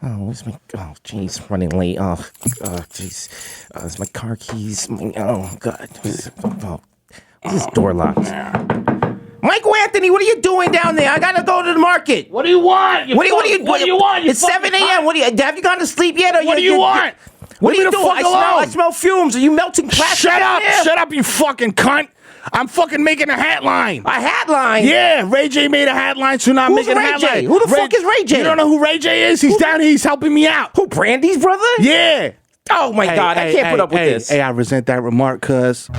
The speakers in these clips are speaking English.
Oh, where's my... Oh, jeez, running late. Oh, jeez. It's my car keys. Oh, God. Oh, this door locked. Michael Anthony, what are you doing down there? I gotta go to the market. What do you want? What do you want? It's 7 a.m. Have you gone to sleep yet? What do you want? What are you doing? I smell fumes. Are you melting plastic? Shut up, you fucking cunt. I'm fucking making a hat line. A hat line? Yeah, Ray J made a hat line, so now I'm making a hat line. Who the fuck is Ray J? You don't know who Ray J is? He's down here. He's helping me out. Who, Brandy's brother? Yeah. Oh, my God. I can't put up with this. Hey, I resent that remark, cuz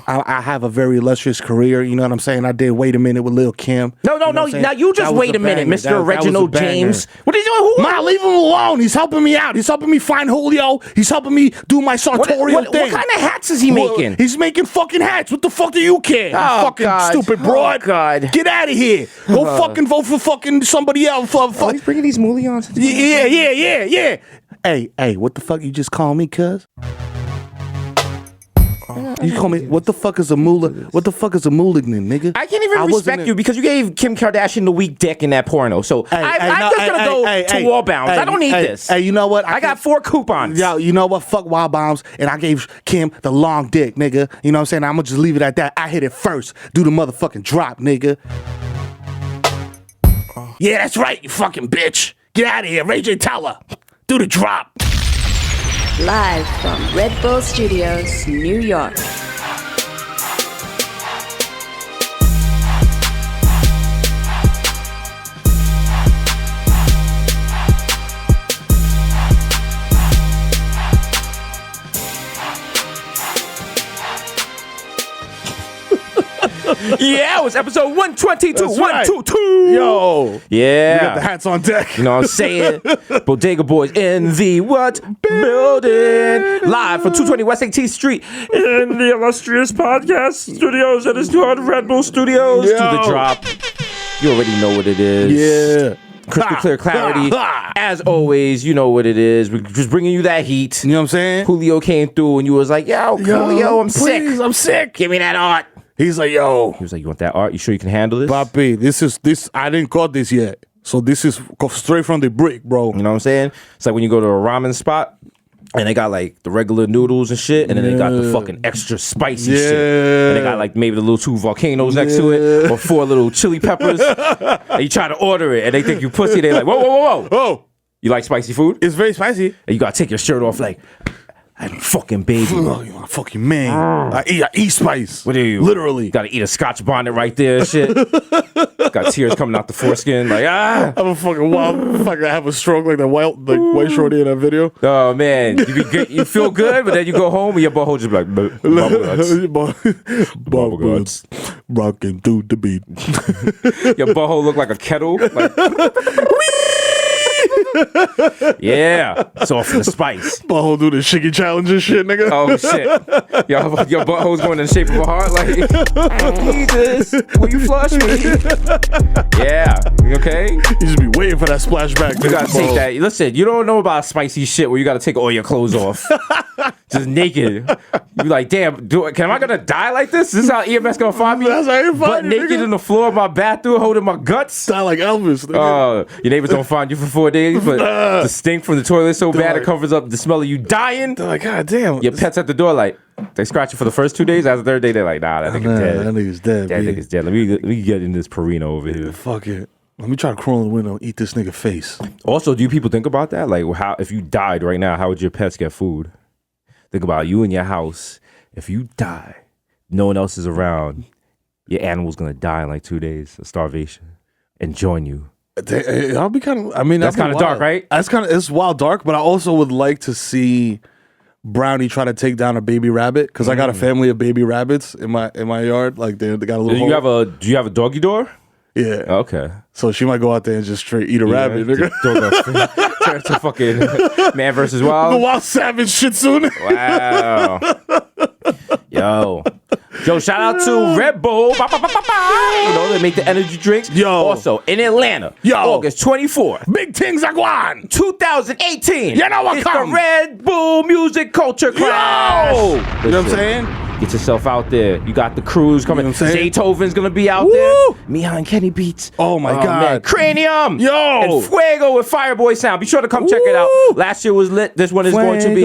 I have a very illustrious career. You know what I'm saying? I did Wait a Minute with Lil' Kim. No. Now you just wait a minute, Mr. Reginald James. What is doing? Ma, leave him alone. He's helping me out. He's helping me find Julio. He's helping me do my sartorial thing. What kind of hats is he making? He's making fucking hats. What the fuck do you care? Oh, fucking God. Stupid broad. Oh, God. Get out of here. Go fucking vote for fucking somebody else. He's bringing these mullions. Yeah. Hey, what the fuck you just call me, cuz? You call me, what the fuck is a moolah? What the fuck is a mulligan, nigga? I can't even respect you because you gave Kim Kardashian the weak dick in that porno. So I'm just going to go to Wall Bounds. I don't need this. Hey, you know what? I got 4 coupons. Yo, you know what? Fuck Wild Bombs. And I gave Kim the long dick, nigga. You know what I'm saying? I'm going to just leave it at that. I hit it first. Do the motherfucking drop, nigga. Yeah, that's right, you fucking bitch. Get out of here. Ray J, tell her. Do the drop. Live from Red Bull Studios, New York. Yeah, it was episode 122. That's 122. Right. Yo. Yeah. We got the hats on deck. You know what I'm saying? Bodega Boys in the what? Building. Live from 220 West 18th Street in the illustrious podcast studios that is on Red Bull Studios. Yo. To the drop. You already know what it is. Yeah. Crystal clear clarity. As always, you know what it is. We're just bringing you that heat. You know what I'm saying? Julio came through and you was like, yo, Julio, I'm sick. I'm sick. Give me that art. He's like, yo. He was like, you want that art? You sure you can handle this? Papi, this. I didn't cut this yet. So this is straight from the brick, bro. You know what I'm saying? It's like when you go to a ramen spot and they got like the regular noodles and shit, and then they got the fucking extra spicy shit. And they got like maybe the little 2 volcanoes next to it, or 4 little chili peppers. And you try to order it, and they think you pussy. They like, whoa. Oh. You like spicy food? It's very spicy. And you gotta take your shirt off like, I'm a fucking baby. Oh, you a fucking man. I eat spice. What are you? Literally. Gotta eat a Scotch bonnet right there and shit. Got tears coming out the foreskin. Like, I'm a fucking wild. Fucking have a stroke like the white shorty in that video. Oh, man. You feel good, but then you go home and your butthole just be like, bubble guts. Bubble guts. Rocking through the beat. Your butthole look like a kettle. Like, yeah, it's all for the spice. Butthole do the shiggy challenge and shit, nigga. Oh shit, your butthole's going in the shape of a heart. Like, I need this. Will you flush me? Yeah, okay. You just be waiting for that splashback. You gotta take that. Listen, you don't know about spicy shit where you gotta take all your clothes off, just naked. You be like, damn, am I gonna die like this? Is this how EMS gonna find me? That's how you Butt find me, naked nigga. in the floor of my bathroom, holding my guts. Sound like Elvis, nigga. Your neighbors don't find you for 4 days, but the stink from the toilet is so bad it covers up the smell of you dying. They're like, God damn. Your pet's at the door, like, they scratch you for the first 2 days. After the 3rd day, they're like, nah, that nigga's dead. That nigga's dead. That nigga's dead. Let me get in this Purina over here. Fuck it. Let me try to crawl in the window and eat this nigga face. Also, do you people think about that? Like, how if you died right now, how would your pets get food? Think about you in your house. If you die, no one else is around, your animal's gonna die in like 2 days of starvation and join you. I'll be kind of. I mean, that's kind of dark, right? That's kind of. It's wild dark, but I also would like to see Brownie try to take down a baby rabbit because I got a family of baby rabbits in my yard. Like they got a little. Do you have a doggy door? Yeah. Okay. So she might go out there and just straight eat a rabbit, nigga. Turn to fucking Man vs. Wild. The wild savage shit soon. Wow. Yo, shout out to Red Bull. You know, they make the energy drinks. Yo. Also, in Atlanta, August 24th. Big things are going. 2018. You know what it's come. the Red Bull Music Culture Clash. Yo. You know what I'm saying? Get yourself out there. You got the crews coming. You know what I'm saying? Zaytoven's gonna be out there. Mia and Kenny Beats. Oh my God. Man. Cranium. Yo. And Fuego with Fireboy Sound. Be sure to come check it out. Last year was lit. This one is going to be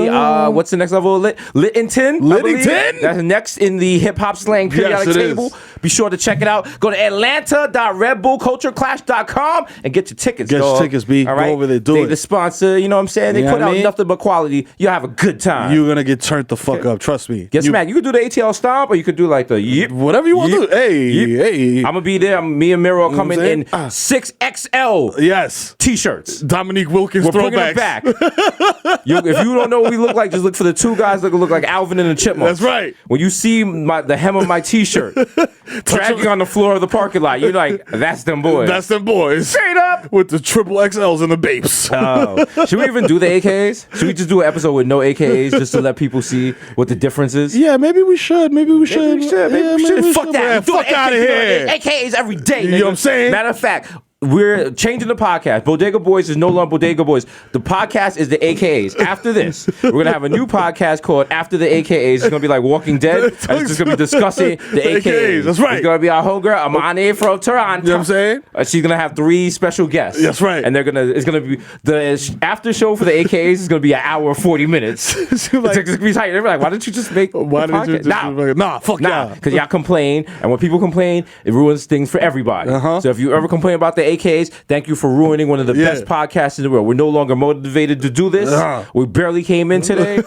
what's the next level of lit? Littington. Littington? That's next in the hip hop slang periodic table. Is. Be sure to check it out. Go to atlanta.redbullcultureclash.com and get your tickets. Get your tickets, B. All right? Go over there, do they it. The sponsor, you know what I'm saying? They put out nothing but quality. You'll have a good time. You're gonna get turned the fuck up. Trust me. Get smacked. You could do the ATL stomp, or you could do like the yip. Whatever you want to do. Hey. I'm gonna be there. Me and Mero are coming in 6XL. Yes. T-shirts. Dominique Wilkins We're throwbacks. bringing it back. If you don't know what we look like, just look for the two guys that look like Alvin and the Chipmunks. That's right. When you see the hem of my T-shirt dragging on the floor of the parking lot, you're like, that's them boys. That's them boys. Straight up. With the triple XLs and the babes. Oh. Should we even do the AKs? Should we just do an episode with no AKs just to let people see what the difference is? Yeah, maybe we should. Maybe we should. Fuck that. Fuck out of here. AKs every day. You know what I'm saying? Matter of fact, we're changing the podcast. Bodega Boys is no longer Bodega Boys. The podcast is the AKAs. After this, we're going to have a new podcast called After the AKAs. It's going to be like Walking Dead. And it's just going to be discussing the AKAs. That's right. It's going to be our homegirl, Amani from Toronto. You know what I'm saying? She's going to have 3 special guests. That's right. And it's going to be, the after show for the AKAs is going to be an hour 40 minutes. It's going to be tight. They're like, why didn't you just make Why the did you podcast? Nah, fuck y'all. Because y'all complain. And when people complain, it ruins things for everybody. So if you ever complain about the AKs, thank you for ruining one of the best podcasts in the world. We're no longer motivated to do this. We barely came in today.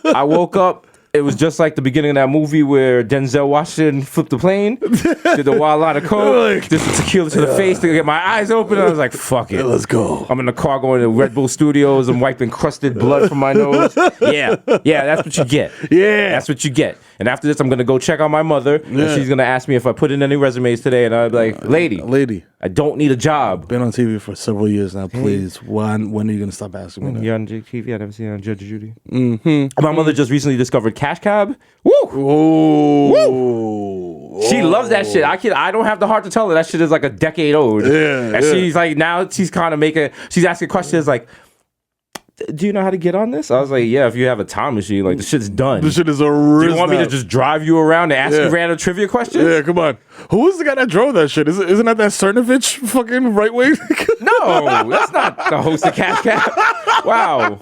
I woke up. It was just like the beginning of that movie where Denzel Washington flipped the plane, did the wild lot of coke, just a tequila to the face to get my eyes open. I was like, fuck it. Let's go. I'm in the car going to Red Bull Studios. I'm wiping crusted blood from my nose. Yeah, that's what you get. Yeah. That's what you get. And after this, I'm going to go check on my mother. And she's going to ask me if I put in any resumes today. And I'll be like, lady, I don't need a job. Been on TV for several years now. Please, when are you going to stop asking me that? You're on TV. I never seen you on Judge Judy. My mother just recently discovered Cash Cab. Woo! Woo! She loves that shit. I don't have the heart to tell her that shit is like a decade old. And she's like, now she's kind of she's asking questions like, do you know how to get on this? I was like, yeah, if you have a time machine, like the shit's done. The shit is a Do you want me to just drive you around and ask you random trivia questions? Yeah, come on. Who was the guy that drove that shit? Isn't that Cernovich fucking right wing? No, that's not the host of Cash Cab. Wow.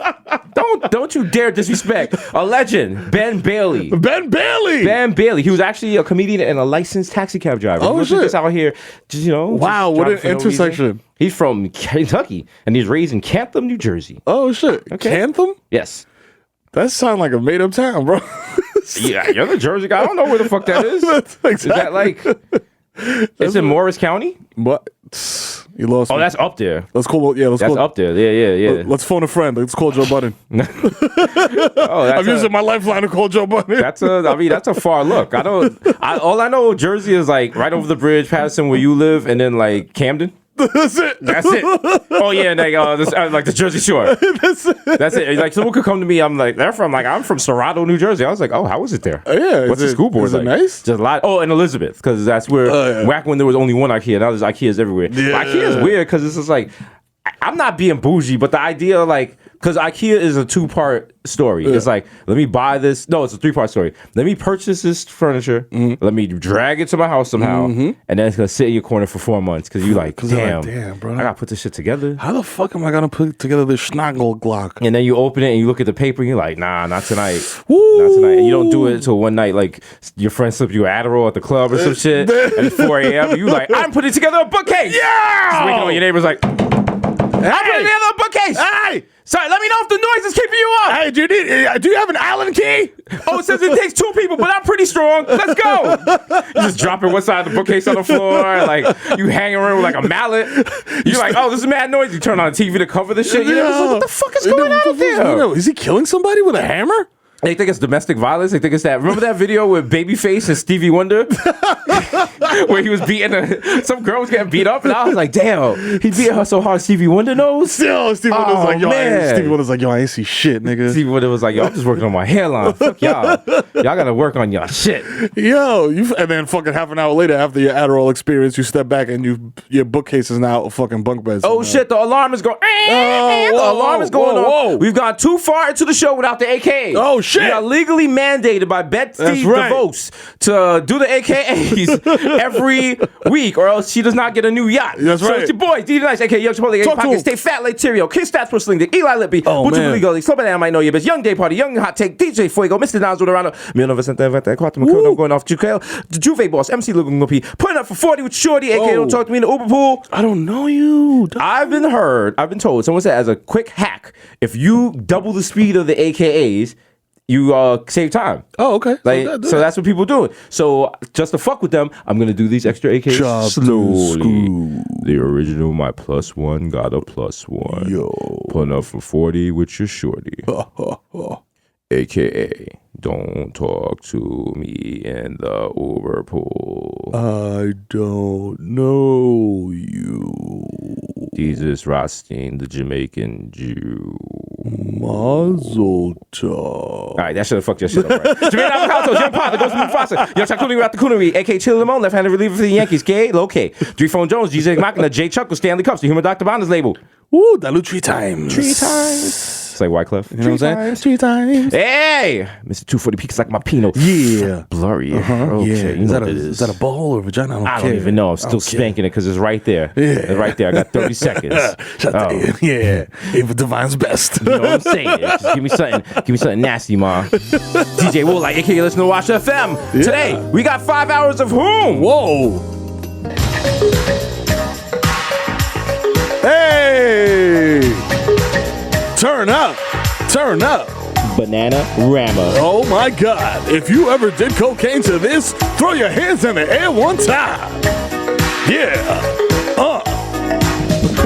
Don't you dare disrespect a legend, Ben Bailey. Ben Bailey. He was actually a comedian and a licensed taxi cab driver. Oh, shit. Just out here, just, wow, what an intersection. He's from Kentucky, and he's raised in Cantham, New Jersey. Oh, shit. Okay. Cantham? Yes. That sounds like a made-up town, bro. Yeah, you're the Jersey guy. I don't know where the fuck that is. Exactly. Is that like... It's in Morris County? What? You lost me. Oh, that's up there. Let's call. Yeah, That's up there. Yeah. Let's phone a friend. Let's call Joe Budden. I'm using my lifeline to call Joe Budden. That's a far look. All I know Jersey is like right over the bridge, Patterson, where you live, and then like Camden. That's it. Oh yeah, and like the Jersey Shore. That's it. Like someone could come to me. I'm from Serrato, New Jersey. I was like, oh, how was it there? Yeah. What's the school board is like? It nice? Just a lot. Oh, and Elizabeth, because that's where back when there was only one IKEA. Now there's IKEAs everywhere. Yeah. But IKEA is weird because it's just like I'm not being bougie, but the idea like. Because IKEA is a 2-part story. Yeah. It's like, let me buy this. No, it's a 3-part story. Let me purchase this furniture. Mm-hmm. Let me drag it to my house somehow. Mm-hmm. And then it's going to sit in your corner for 4 months. Because you're like, damn, bro. I got to put this shit together. How the fuck am I going to put together this Schnagel Glock? And then you open it and you look at the paper and you're like, nah, not tonight. Not tonight. And you don't do it until one night, like your friend slipped you Adderall at the club or some shit. And it's 4 a.m. You like, I'm putting together a bookcase. Yeah! Just waking on your neighbor's like, I'm putting together a bookcase. Hey! Sorry, let me know if the noise is keeping you up. Hey, do you have an Allen key? Oh, it says it takes 2 people, but I'm pretty strong. Let's go. You just dropping one side of the bookcase on the floor. Like, you hang around with like a mallet. You're like, oh, this is mad noise. You turn on the TV to cover the shit. You're like, what the fuck is going on there? Is he killing somebody with a hammer? They think it's domestic violence. They think it's that. Remember that video with Babyface and Stevie Wonder? Where he was beating some girl was getting beat up, and I was like, damn, he beat her so hard Stevie Wonder knows? Still, Stevie Wonder's like, yo, I ain't see shit, nigga. Stevie Wonder was like, yo, I'm just working on my hairline. Fuck y'all. Y'all gotta work on y'all shit. Yo, and then fucking half an hour later after your Adderall experience, you step back and your bookcase is now a fucking bunk bed. Oh shit, the alarm is going. The alarm is going on. We've gone too far into the show without the AK. Oh shit. shit. We are legally mandated by Betsy DeVos to do the AKAs every week, or else she does not get a new yacht. That's right. So it's your boys, DJ Nice, aka Young Chipotle, aka Pocket, Stay Fat like Tyrio, Kiss Stats for Sling Dick, Eli Lippy, Butcher Gully, Slow Banana, might know you, bitch, Young Day Party, Young Hot Take, DJ Fuego, Mr. Dons with Orlando, Mil Vicente, Quattro, going off Jukel, the Juve Boss, MC Lugumopi, putting up for 40 with Shorty, aka Don't Talk to Me in the Uber Pool. I don't know you. I've been told, someone said as a quick hack, if you double the speed of the AKAs, you save time. Oh, okay. So that's what people do. So just to fuck with them, I'm gonna do these extra AKAs slowly. The original, my +1 got a +1. Yo, putting up for 40 with your shorty. AKA, don't talk to me in the Uber pool. I don't know you. Desus Rothstein, the Jamaican Jew. Mazel tov. All right, that should have fucked your shit up, right? Jermaine Avocado, Young Pot, the Ghost of Mufasa, Young Chakuni, Rat the Coonery, A.K. Chill Limon, left-handed reliever for the Yankees, K, low K. Three-Phone Jones, G.J. Machina, J. Chuckle, Stanley Cups, the Human Dr. Bond is labeled. Ooh, dilute 3 times. 3 times. It's like Wyclef. You know what I'm saying? 3 times. Hey! Mr. 240 Peaks like my Pinot. Yeah. Blurry. Okay, Yeah. you know what it Is that a ball or vagina? I don't even know. I'm still spanking it because it's right there. Yeah. It's right there. I got 30 seconds. Yeah. Ava Divine's best. You know what I'm saying? Just give me something nasty, ma. DJ Wool, like, aka listen to Watch FM. Yeah. Today, we got 5 hours of whom? Whoa. Hey. Turn up. Turn up. Banana Rama. Oh my God. If you ever did cocaine to this, throw your hands in the air one time. Yeah.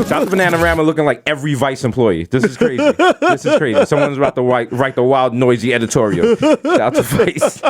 Shout out to Banana Rama looking like every Vice employee. This is crazy. Someone's about to write the wild, noisy editorial. Shout out to Vice.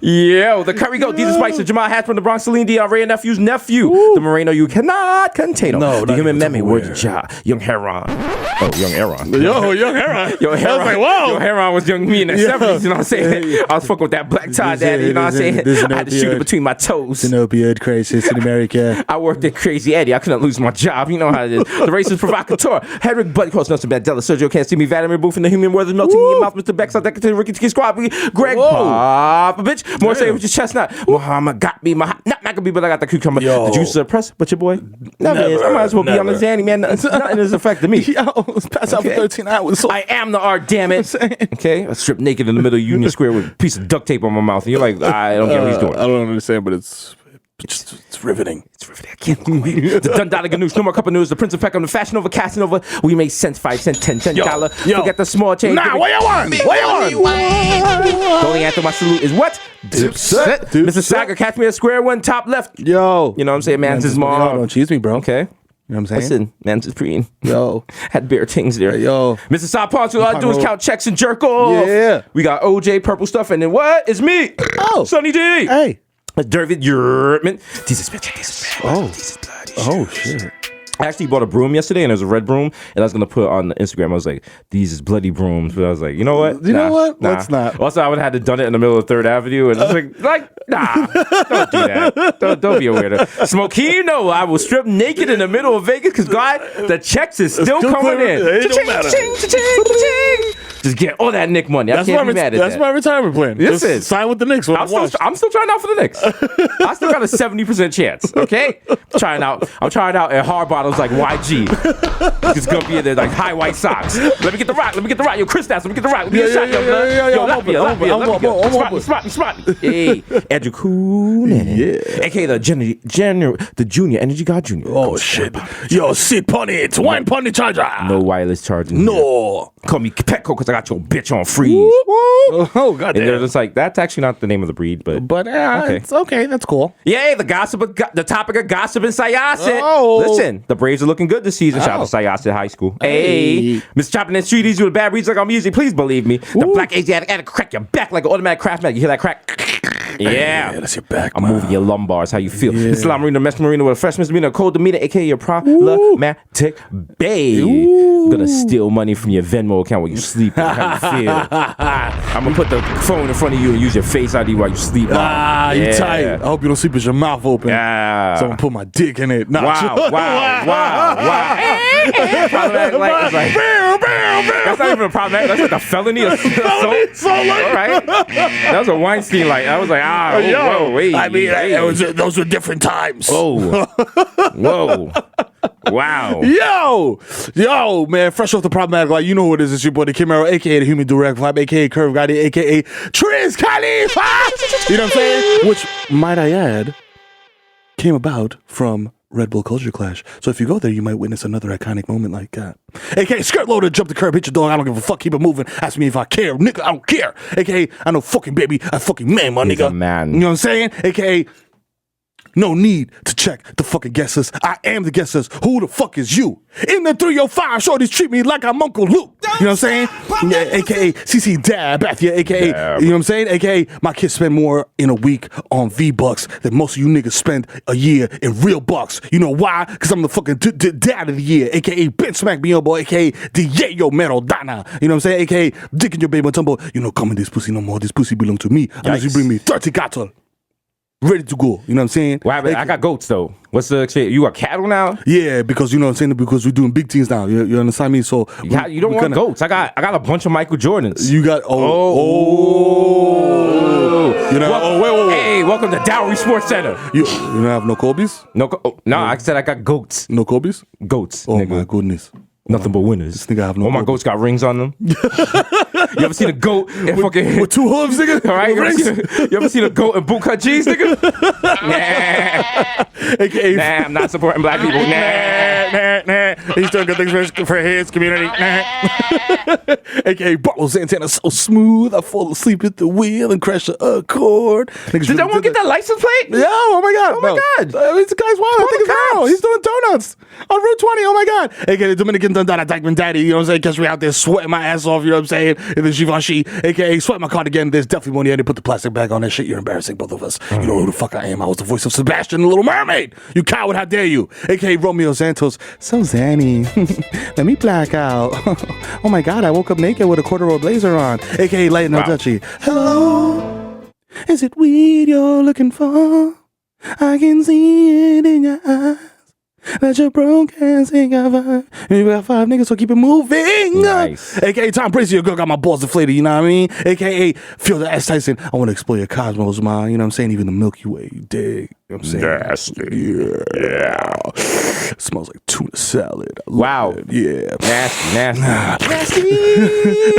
Yo, the Curry Goat, Desus Spice, Jamal Hatch from the Bronx, Celine Dion, Ray Nephew's nephew, the Moreno you cannot contain. The Human Meme, Word to Ja, Young Heron. Oh, Young Aaron. Yo, Young Heron. Yo, Heron. I was like, whoa. Yo, Heron was young me in the 70s, you know what I'm saying? I was fucking with that black tie daddy, you know what I'm saying? I had to shoot it between my toes. It's an opioid crisis in America. I worked at Crazy Eddie. I couldn't lose my job. You know how it is. The racist provocateur. Hedrick Buddy Cross, Nelson Mandela. Sergio Can't See Me. Vladimir Booth in the Human World is melting in your mouth. Mr. Beck, South Decatur, Ricky Tiki Squad. Greg Popovich. More say with your chestnut. Muhammad got me. Not Maccabee, but I got the cucumber. Yo. The juice suppressed, but your boy never is. I might as well be on the Zanny, man. Nothing is affecting me. Yo, pass out for 13 hours. I am the art, damn it. Okay? I stripped naked in the middle of Union Square with a piece of duct tape on my mouth. And you're like, I don't get what he's doing. I don't understand, but it's riveting. It's riveting. I can't look away. The Dundada Ganoush, No More Cup of News, the Prince of Peckham, the Fashion Over Casanova. We make cents, 5 cents, 10 cents, dollar. Forget the small change. Nah, what you want? What you want? The only anthem I salute is what? Dipset. Mr. Saga, catch me at square one, top left. Yo. You know what I'm saying? Man's his mom. Don't cheese me, bro. Okay. You know what I'm saying? Listen, man's is preen. Yo. Had bare things there. Yo. Mr. Side Parts, all I do is count checks and jerk off. Yeah. We got OJ, purple stuff, and then what? It's me. Oh. Sonny D. Hey. David Yerman. Oh, shit. I actually bought a broom yesterday, and it was a red broom, and I was going to put it on Instagram. I was like, these is bloody brooms. But I was like, you know what? You know what? Let's not. Also, I would have had to done it in the middle of 3rd Avenue, and I was like, nah, don't do that. Don't be a weirdo. Smokino, I will strip naked in the middle of Vegas, because, God, the checks is still coming in. It don't matter. Just get all that Nick money. I can't be mad at that. That's my retirement plan. Yes, Just sign with the Knicks. I'm still trying out for the Knicks. I still got a 70% chance. Okay, I'm trying out at hard bottles like YG. It's gonna be in there like high white socks. Let me get the rock. Yo, Chris Stats. Let me get the rock. Let me get a shot. Yo, Latvia. Spot. Hey, Andrew Coonan. Yeah. AKA the Junior Energy God Junior. Oh shit. Yo, sit pon it. Wine pon the charger. No wireless charging. No. Call me Petco because I got your bitch on freeze. Oh god. And they're just like, that's actually not the name of the breed, but okay. It's okay. That's cool. Yay, the topic of gossip in Syosset. Oh. Listen, the Braves are looking good this season. Shout out to Syosset High School. Hey. Mr. Chopping and Streeties with bad reads like I'm music. Please believe me. The black Asiatic had to crack your back like an automatic craft mag. You hear that crack? Yeah. That's your back. I'm moving your lumbars. How you feel? Yeah. This is La Marina, Mesh Marina with a fresh misdemeanor, a cold demeanor, aka your problematic babe. Gonna steal money from your Venmo account while you sleep. How you feel? I'm gonna put the phone in front of you and use your Face ID while you sleep. You tight. I hope you don't sleep with your mouth open. Yeah. Someone put my dick in it. Nah, Wow. That's not even a problem. That's like a felony assault. All right. That was a Weinstein light. I was like, whoa, wait. I mean, those were different times. Whoa. Wow. Yo, man, fresh off the problematic light. You know who it is. It's your boy, the Mero, aka the Human Direct Vibe, aka Curve Guy, aka Triz Khalifa. You know what I'm saying? Which, might I add, came about from Red Bull Culture Clash. So if you go there, you might witness another iconic moment like that. AKA skirt loader, jump the curb, hit your dog, I don't give a fuck, keep it moving. Ask me if I care, nigga, I don't care. AKA, I know fucking baby, I fucking man, my nigga. Man. You know what I'm saying? AKA, no need to check the fucking guesses. I am the guesses. Who the fuck is you? In the 305, shorties treat me like I'm Uncle Luke. You know what I'm saying? Yeah, AKA CC Dab Bathia, AKA, you know what I'm saying? AKA, my kids spend more in a week on V-Bucks than most of you niggas spend a year in real bucks. You know why? Because I'm the fucking dad of the year, AKA Ben Smack me boy, AKA the Mero Dana. You know what I'm saying? AKA Dick in your baby tumble. You know, come in this pussy no more. This pussy belong to me. Unless you bring me 30 cattle. Ready to go, you know what I'm saying? Well, I got goats though. What's the shit? You got cattle now? Yeah, because you know what I'm saying. Because we're doing big things now. You understand me? So you don't want goats. I got a bunch of Michael Jordans. You got You know? Wait. Hey, welcome to Dowry Sports Center. You don't have no Kobe's? No. I said I got goats. No Kobe's? Goats. Oh nigga. my goodness. Nothing but winners. This nigga have no. All my goats got rings on them. You ever seen a goat and fucking with two hooves, nigga? All right, you ever seen a goat and bootcut jeans, nigga? Nah. AKA, nah, I'm not supporting black people. Nah. He's doing good things for his community. AKA Bartles Santana, so smooth. I fall asleep at the wheel and crash the Accord. Did that one get that license plate? Yeah. Oh my god. Oh my god. This guy's wild. I think it's Mero. He's doing donuts on Route 20. Oh my god. AKA Dominican Dundada Dykeman Daddy. You know what I'm saying? Catch me out there sweating my ass off. You know what I'm saying? In the Givenchy. AKA sweat my cardigan. There's definitely money. I didn't put the plastic bag on that shit. You're embarrassing, both of us. You know who the fuck I am. I was the voice of Sebastian, the Little Mermaid. You coward. How dare you? AKA Romeo Santos. So Zanny. Let me black out. Oh my god. I woke up naked with a corduroy blazer on. AKA Light No Dutchie. Hello. Is it weed you're looking for? I can see it in your eyes. That you're broke and sing a vibe. You got 5 niggas, so keep it moving. Nice. AKA Tom Brady, your girl got my balls deflated, you know what I mean? AKA Feel the S. Tyson. I want to explore your cosmos, man. You know what I'm saying? Even the Milky Way, you dig. You know what I'm saying? Nasty. Yeah. It smells like tuna salad. Wow. Yeah. Nasty. Nasty.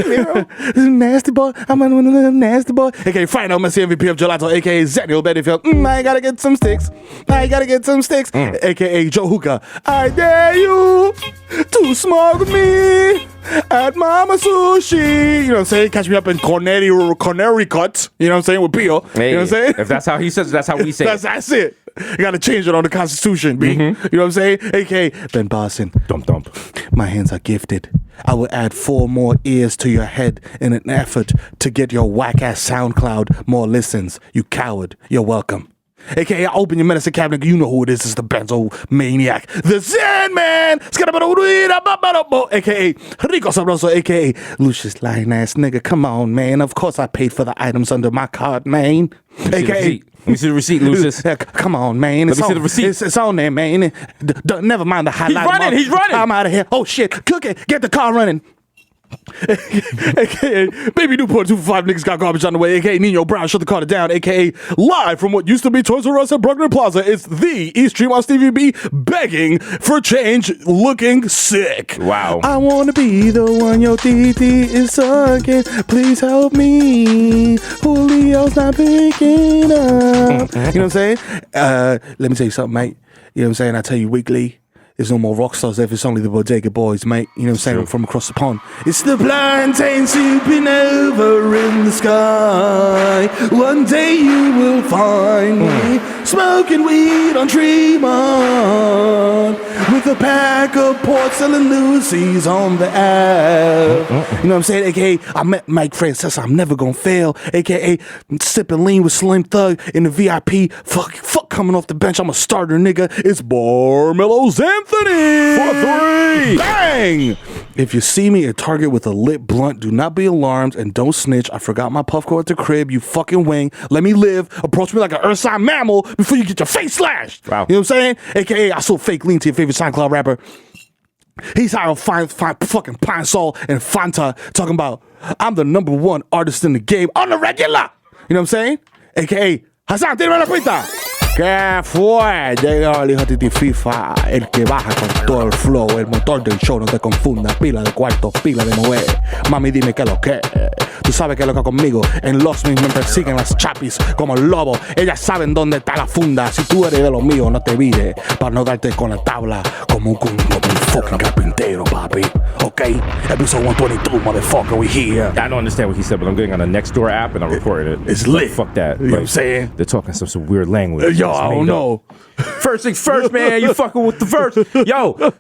Mero. Nasty boy. I'm a nasty boy. AKA Final Messi MVP of Gelato. AKA Zaniel Bettyfield. I gotta get some sticks. AKA Joe Hookah. I dare you to smoke me at Mama Sushi. You know what I'm saying? Catch me up in Corneri Cuts. You know what I'm saying? With Pio. Hey, you know what I'm saying? If that's how he says it, that's how we say it. That's it. You gotta change it on the Constitution, B. Mm-hmm. You know what I'm saying? AKA Ben Boston. Dump. My hands are gifted. I will add 4 more ears to your head in an effort to get your whack-ass SoundCloud more listens. You coward. You're welcome. AKA, I open your medicine cabinet. You know who it is. It's the Benzo Maniac. The Zen Man. AKA Rico Sabroso. AKA Lucius Lying ass nigga. Come on, man. Of course I paid for the items under my card, man. AKA. Let me see the receipt, Lucius. Come on, man. Let me see the receipt. It's on there, man. Never mind the highlight. He's running. I'm out of here. Oh, shit. Cook it. Get the car running. AKA Baby Newport 245 niggas got garbage on the way. AKA Nino Brown, shut the car down. AKA live from what used to be Toys R Us at Bruckner Plaza. It's the East Stream on Stevie B begging for change, looking sick. Wow. I wanna be the one your TT is sucking. Please help me. Julio's not picking up. You know what I'm saying? Let me tell you something, mate. You know what I'm saying? I tell you weekly. There's no more rock stars if it's only the Bodega Boys, mate. You know what I'm saying? From across the pond. It's the plantain supernova in the sky. One day you will find me smoking weed on Tremont. with a pack of porcelain Lucy's on the app. You know what I'm saying? AKA, I met Mike Francis, I'm never gonna fail. AKA, sipping lean with Slim Thug in the VIP. Fuck coming off the bench, I'm a starter, nigga. It's Barmelo's Anthony. 4-3. Bang! If you see me at Target with a lit blunt, do not be alarmed and don't snitch. I forgot my puff at the crib, you fucking wing. Let me live. Approach me like an earth-sign mammal before you get your face slashed. Wow. You know what I'm saying? AKA, I sold fake lean to your favorite SoundCloud rapper. He's high on fine fucking Pine Sol and Fanta, talking about, I'm the #1 artist in the game on the regular. You know what I'm saying? AKA, Hasan, tírame la pista. ¿Qué fue? Llegó el hijo de FIFA, el que baja con todo el flow, el motor del show, no te confunda, pila de cuarto, pila de mover. Mami, dime qué lo que. Tú sabes que loca conmigo, en Los Mis me persiguen las chapis como el lobo. Ellas saben dónde está la funda. Si tú eres de lo mío, no te vires, para no darte con la tabla como un fucking carpintero, papi. Okay? Episode 122, motherfucker, we here. I don't understand what he said, but I'm getting on the Nextdoor app and I'm reporting it. It's lit. Fuck that. You know what I'm saying? They're talking some weird language. Yo, I don't know. First things first, man. You fucking with the verse. Yo.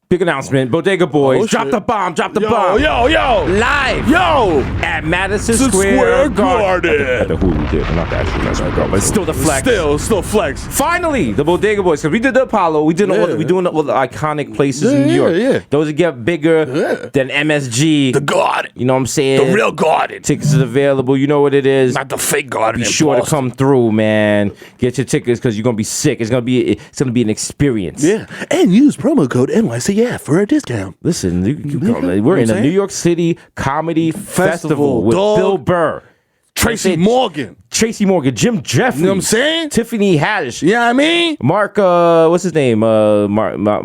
Big announcement. Bodega Boys. Drop the bomb. Drop the bomb. Yo. Live. Yo. At Madison Square Garden. At the Hulu did, not the actual Madison Square Garden, but it's still the flex. Still flex. Finally, the Bodega Boys. Because we did the Apollo. We did we doing all the iconic places in New York. Yeah. Those that get bigger than MSG. The Garden. You know what I'm saying? The real Garden. Tickets are available. You know what it is. Not the fake Garden. Be sure to come through, man. Get your tickets because you're gonna be sick. It's gonna be an experience. Yeah, and use promo code NYCF for a discount. Listen, we're in a New York City comedy festival with Bill Burr, Tracy Morgan, Jim Jeffries. You know what I'm saying? Tiffany Haddish. Yeah, I mean? Mark, what's his name? Marcon?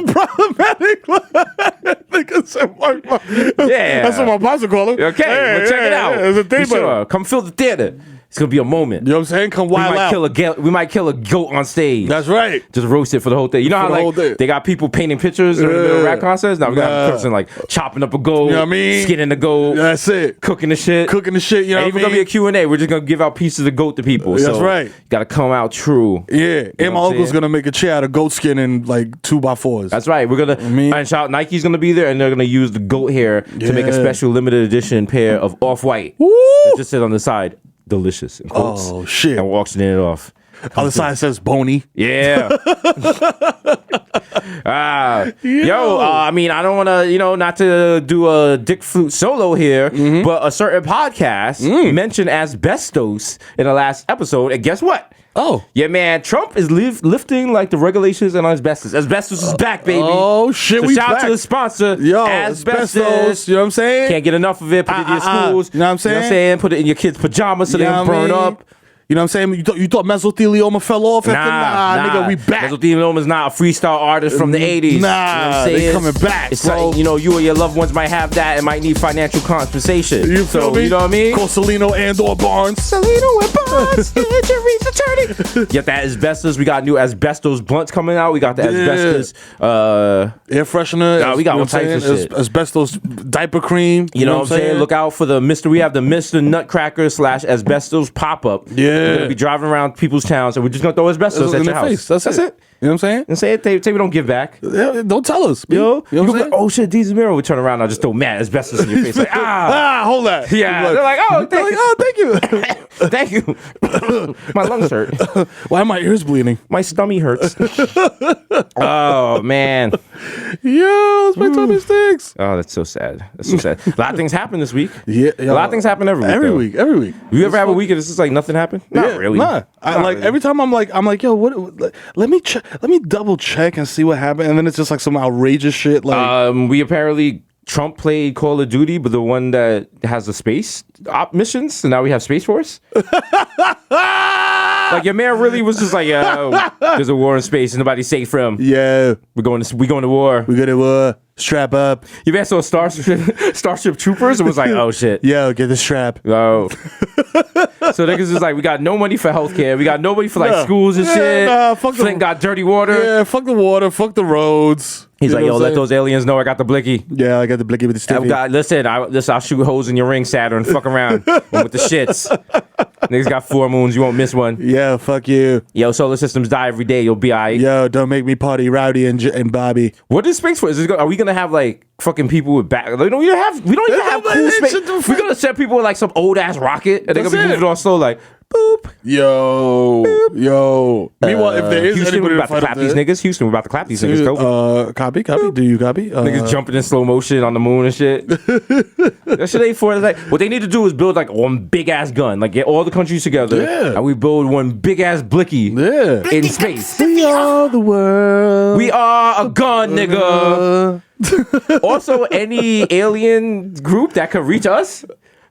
Problematic. I think it's a Mark. Yeah. That's what my boss would call him. Okay, well, check it out. It's a thing, Be sure. Come fill the theater. It's gonna be a moment. You know what I'm saying? Come wild out. We might kill a goat on stage. That's right. Just roast it for the whole thing. You know how like they got people painting pictures in the middle of rap concerts? Now we got a person like chopping up a goat, you know what I mean? skinning the goat. That's it. Cooking the shit. You know what I mean? Even gonna be a Q&A. We're just gonna give out pieces of goat to people. That's so right. You gotta come out true. Yeah. And my uncle's gonna make a chair out of goat skin and like 2x4s. That's right. We're gonna and shout Nike's gonna be there and they're gonna use the goat hair to make a special limited edition pair of off-white. That just sit on the side. Delicious. In quotes. Oh shit. And we're auctioning it off. Other side says bony. Yeah. I mean, I don't want to, not to do a dick flute solo here, but a certain podcast mentioned asbestos in the last episode, and guess what? Oh. Yeah, man, Trump is lifting like the regulations on asbestos. Asbestos is back, baby. Oh, shit, so we shout out back. to the sponsor, Yo, asbestos. You know what I'm saying? Can't get enough of it. Put it in your schools. You know what I'm saying? Put it in your kids' pajamas so they don't burn up. You know what I'm saying? You thought mesothelioma fell off? Nah, nigga, we back. Mesothelioma is not a freestyle artist from the 80s. Nah, they coming back, it's bro. Like, you or your loved ones might have that and might need financial compensation. You feel me? You know what I mean? Call Celino and or Barnes. Celino and Barnes, injuries attorney. Get that asbestos. We got new asbestos blunts coming out. We got the asbestos air freshener. Nah, we got all types of shit. Asbestos diaper cream. You know what I'm saying? Look out for the Mr. We have the Mr. Nutcracker / asbestos pop-up. Yeah. We're gonna be driving around people's towns and we're just gonna throw asbestos at your house. Face. That's it. You know what I'm saying? And say we don't give back. Yeah, don't tell us. You know what I'm saying? Oh shit, Desus Mero would turn around and I'll just throw mad asbestos in your face. Like, hold that. Yeah. They're like, thank you. Thank you. My lungs hurt. Why are my ears bleeding? My stomach hurts. Oh man. Yo, my tummy stinks. Oh, that's so sad. That's so sad. A lot of things happen this week. Yeah. A lot of things happen every week. Every week. You ever have a week and it's just like nothing happened? Not really. Nah. Every time I'm like, yo, what? Let me check. Let me double check and see what happened. And then it's just like some outrageous shit. Like, we apparently Trump played Call of Duty, but the one that has the space op missions. So now we have Space Force. Like your mayor really was just like, yo, there's a war in space and nobody's safe from. Yeah, we're going to war. We go to war. Strap up. You ever saw Starship Troopers? It was like, oh shit. Yo, get the strap. Oh. So niggas is like, we got no money for healthcare. We got no money for like schools and shit. Fuck Flint got dirty water. Yeah, fuck the water. Fuck the roads. He's You like, know yo, what I'm let saying? those aliens know I got the blicky. Yeah, I got the blicky with the stiffy. I'll shoot holes in your ring, Saturn. Fuck around with the shits. Niggas got 4 moons. You won't miss one. Yeah, fuck you. Yo, solar systems die every day. You'll be alright. Yo, don't make me party rowdy and Bobby. What is space for? Are we gonna have like fucking people with back? We don't even have cool space. We're gonna send people with like some old ass rocket, and they're gonna be moving all slow, like boop. Yo. Meanwhile, if there is Houston, anybody we're about to clap these niggas. Houston, we're about to clap these niggas. Go. Copy. Do you copy? Niggas jumping in slow motion on the moon and shit. That shit ain't for like. What they need to do is build like one big ass gun, like get all the countries together, and we build one big ass blicky in space. We are the world. We are a gun, nigga. Also, any alien group that could reach us,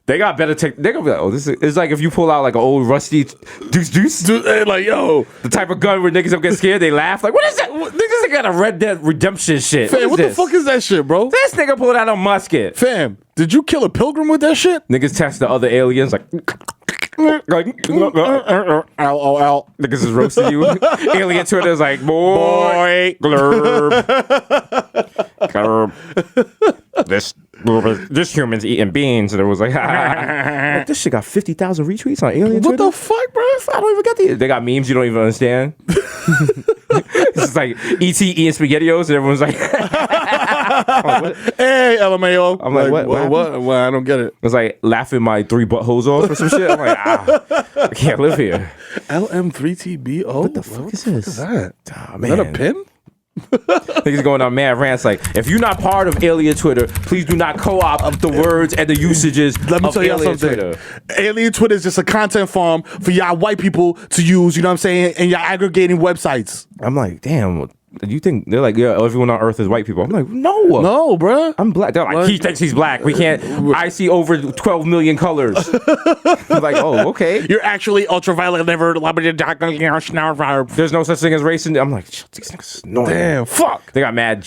they got better tech. They're gonna be like, oh, this is. It's like if you pull out like an old rusty deuce. Like, yo, the type of gun where niggas don't get scared, they laugh. Like, what is that? Niggas got a Red Dead Redemption shit. Fam, what the fuck is that shit, bro? This nigga pulled out a musket. Fam, did you kill a pilgrim with that shit? Niggas test the other aliens like LOL. Niggas is roasting you. Alien Twitter is like, boy, glurb. Glurb. This human's eating beans. And it was like, like, this shit got 50,000 retweets on Alien Twitter. What the fuck, bro? I don't even get these. They got memes you don't even understand. It's like E.T. eating SpaghettiOs, and everyone's like, hey, LMAO. I'm like, what? What? I don't get it. It's like laughing my 3 buttholes off or some shit. I'm like, I can't live here. LM3TBO? What the fuck is this? Is that? Oh, Man. Is that a pin? Niggas going on mad rants like, if you're not part of Alien Twitter, please do not co-opt the words and the usages. Let me of tell you Alien something. Twitter. Alien Twitter is just a content farm for y'all white people to use, you know what I'm saying, and y'all aggregating websites. I'm like, damn, you think they're like, yeah, everyone on Earth is white people? I'm like, no, bruh. I'm black. They're like, What? he thinks he's black. We can't. I see over 12 million colors. I'm like, oh, okay. You're actually ultraviolet liver. There's no such thing as race. I'm like, these niggas annoying. Damn, fuck. They got mad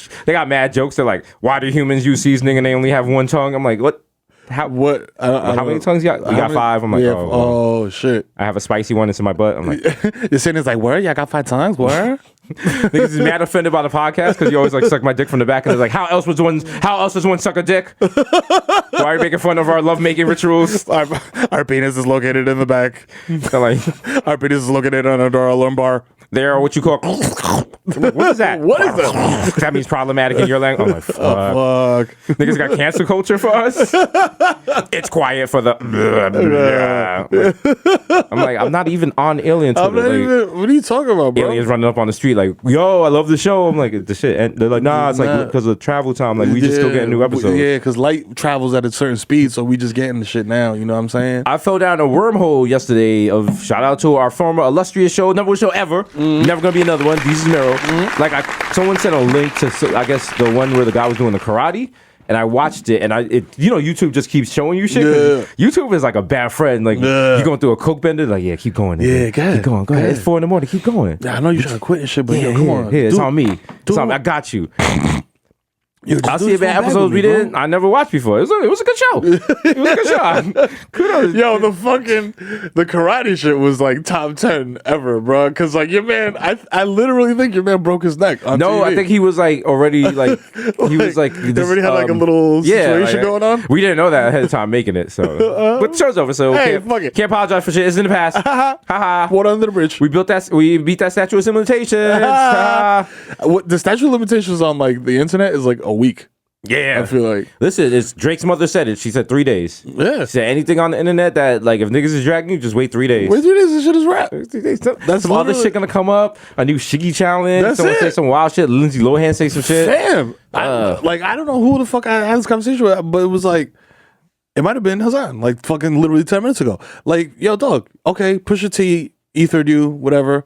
jokes. They're like, why do humans use seasoning and they only have one tongue? I'm like, what? How many tongues you got? You got 5. I'm like, oh shit. I have a spicy one into my butt. I'm like, You're saying it's like, where? Y'all got 5 tongues? Where? niggas is mad offended by the podcast because you always like suck my dick from the back, and they're like, how else does one suck a dick? Why are you making fun of our lovemaking rituals? Our penis is located in the back. They're like, our penis is located under our lumbar. They're what you call. What is that? What is that? That means problematic in your language. I'm like, fuck. Niggas got cancel culture for us. It's quiet for the. I'm like, I'm not even on Alien Twitter. What are you talking about, bro? Aliens running up on the street like, yo, I love the show. I'm like, the shit. And they're like, nah, it's like because of travel time. Like, we just still getting new episodes. Yeah, because light travels at a certain speed, so we just getting the shit now. You know what I'm saying? I fell down a wormhole yesterday of shout out to our former illustrious show, number 1 show ever. Never gonna be another one. Desus Mero. Like someone sent a link to I guess the one where the guy was doing the karate, and I watched it, and YouTube just keeps showing you shit. Yeah. YouTube is like a bad friend. Like you going through a coke bender, like keep going. Yeah, go ahead. Go ahead. It's 4 a.m. Keep going. Yeah, I know you're trying to quit and shit, but come on. Yeah, it's on me. I got you. I'll see bad episodes we did. I never watched before. It was a good show. It was a good show. Kudos. Yo, the karate shit was like top 10 ever, bro. Because like your man, I literally think your man broke his neck on TV. I think he was like already like he was like they already had like a little situation going on. We didn't know that ahead of time making it. So, but the show's over. So can't apologize for shit. It's in the past. Water under the bridge. We beat that statute of limitations. The statute of limitations on like the internet is like a week. Yeah, I feel like. Listen, it's Drake's mother said it. She said 3 days. Yeah. She said anything on the internet that like if niggas is dragging you, just wait 3 days. Wait 3 days, this shit is rap. That's some other shit gonna come up. A new Shiggy challenge. Someone say some wild shit. Lindsay Lohan say some shit. Damn. I don't know who the fuck I had this conversation with, but it was like, it might have been Hasan, like fucking literally 10 minutes ago. Like, yo, dog, okay, Pusha T, ethered you, whatever.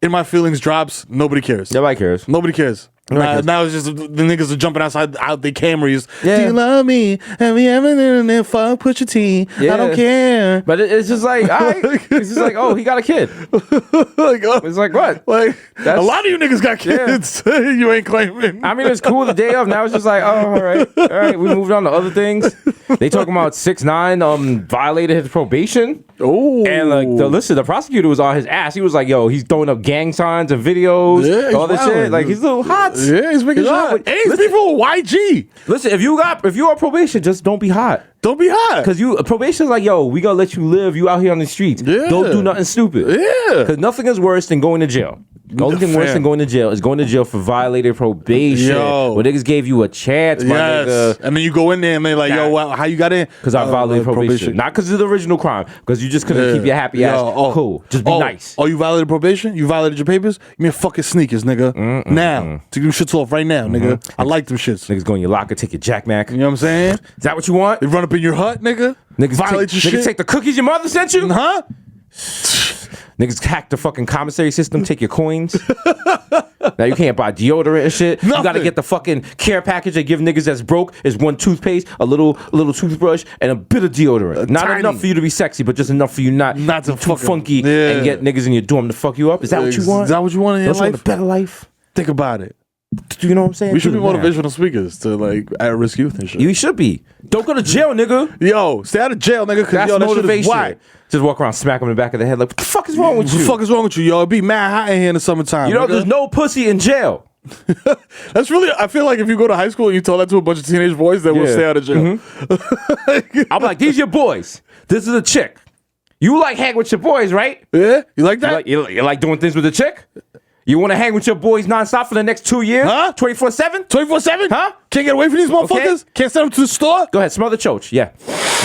In My Feelings drops, nobody cares. Nobody cares. Nobody cares. Now it's just the niggas are jumping out their Camrys. Yeah. Do you love me? Have we ever done it? Fuck Pusha T. I don't care. But it's just like, all right. It's just like, oh, he got a kid. It's like, what? Like, a lot of you niggas got kids. You ain't claiming. I mean, it's cool the day of. Now it's just like, oh, all right. We moved on to other things. They talking about 6ix9ine violated his probation. Oh, and like the prosecutor was on his ass. He was like, yo, he's throwing up gang signs and videos, all this shit. Like, he's a little hot. Yeah, he's making shot. And he's people with YG. Listen, if you're on probation, just don't be hot. Don't be hot. Because probation is like, yo, we gonna let you live. You out here on the streets. Yeah. Don't do nothing stupid. Yeah. Because nothing is worse than going to jail. The only thing worse than going to jail is going to jail for violated probation. Yo. When niggas gave you a chance, my nigga. And then you go in there and they're like, yo, how you got in? Because I violated probation. Not because of the original crime. Because you just couldn't keep your happy ass cool. Just be nice. Oh, you violated probation? You violated your papers? Give me a fucking sneakers, nigga. Now. Take them shits off right now, nigga. I like them shits. Niggas go in your locker, take your Jack Mac. You know what I'm saying? Is that what you want? They run up in your hut, nigga. Niggas violate your shit. Niggas take the cookies your mother sent you? Huh? Niggas hack the fucking commissary system, take your coins. Now you can't buy deodorant and shit. Nothing. You gotta get the fucking care package they give niggas that's broke. Is one toothpaste, a little toothbrush, and a bit of deodorant. Not tiny. enough for you to be sexy, but just enough for you not to be too funky and get niggas in your dorm to fuck you up. Is that what you want? Is that what you want in your Don't you life? want a better life? Think about it. You know what I'm saying? We should be motivational speakers to like at-risk youth and shit. You should be. Don't go to jail, nigga. Yo, stay out of jail, nigga. That's that motivation. Shit is whack. Just walk around, smack him in the back of the head like, what the fuck is wrong with you? What the fuck is wrong with you, yo? It be mad hot in here in the summertime. You know, nigga. there's no pussy in jail. That's really, I feel like if you go to high school and you tell that to a bunch of teenage boys, they will stay out of jail. I'm like, these your boys. This is a chick. You like hang with your boys, right? Yeah? You like that? You like doing things with a chick? You want to hang with your boys nonstop for the next 2 years? Huh? 24/7? 24/7? Huh? Can't get away from these motherfuckers? Can't send them to the store? Go ahead, smell the choach. Yeah.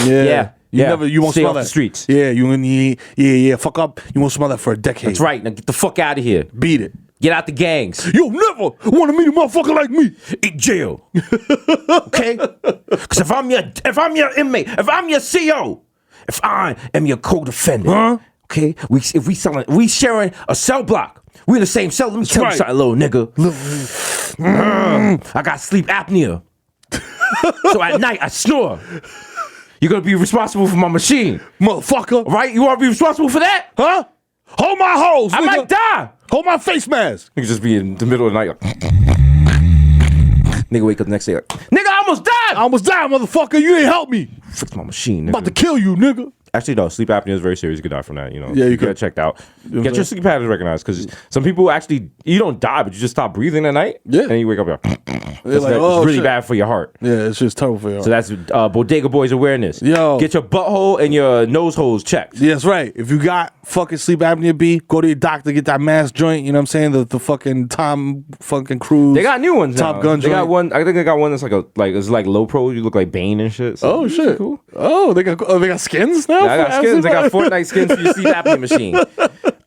Yeah. You won't Stay smell off that. the streets. Yeah. Fuck up. You won't smell that for a decade. That's right. Now get the fuck out of here. Beat it. Get out the gangs. You'll never want to meet a motherfucker like me. In jail. Okay? Because if I'm your inmate, if I'm your CO, if I am your co-defendant, okay? We sharing a cell block. We in the same cell. Let me tell you something, little nigga. I got sleep apnea. So at night I snore. You're gonna be responsible for my machine, motherfucker. Right? You wanna be responsible for that? Huh? Hold my holes. I might die. Hold my face mask. Nigga just be in the middle of the night. Nigga wake up the next day like, nigga, I almost died, motherfucker. You ain't help me. Fix my machine, nigga. About to kill you, nigga. Actually, no, sleep apnea is very serious. You could die from that, you know. Yeah, you get could. it checked out. Get your sleep patterns recognized, because some people actually, you don't die, but you just stop breathing at night. Yeah. And you wake up like, like, it's really bad for your heart. Yeah, it's just terrible for your heart. So that's Bodega Boys awareness. Yo. Get your butthole and your nose holes checked. Yeah, that's right. If you got fucking sleep apnea B, go to your doctor, get that mask joint, you know what I'm saying? The fucking Tom fucking Cruise. They got new ones Top now. Gun They joint. got one, I think they got one that's it's like low pro, you look like Bane and shit. So Oh shit! Cool. Oh, they got skins now. I got skins. I got Fortnite skins for your sleep apnea machine.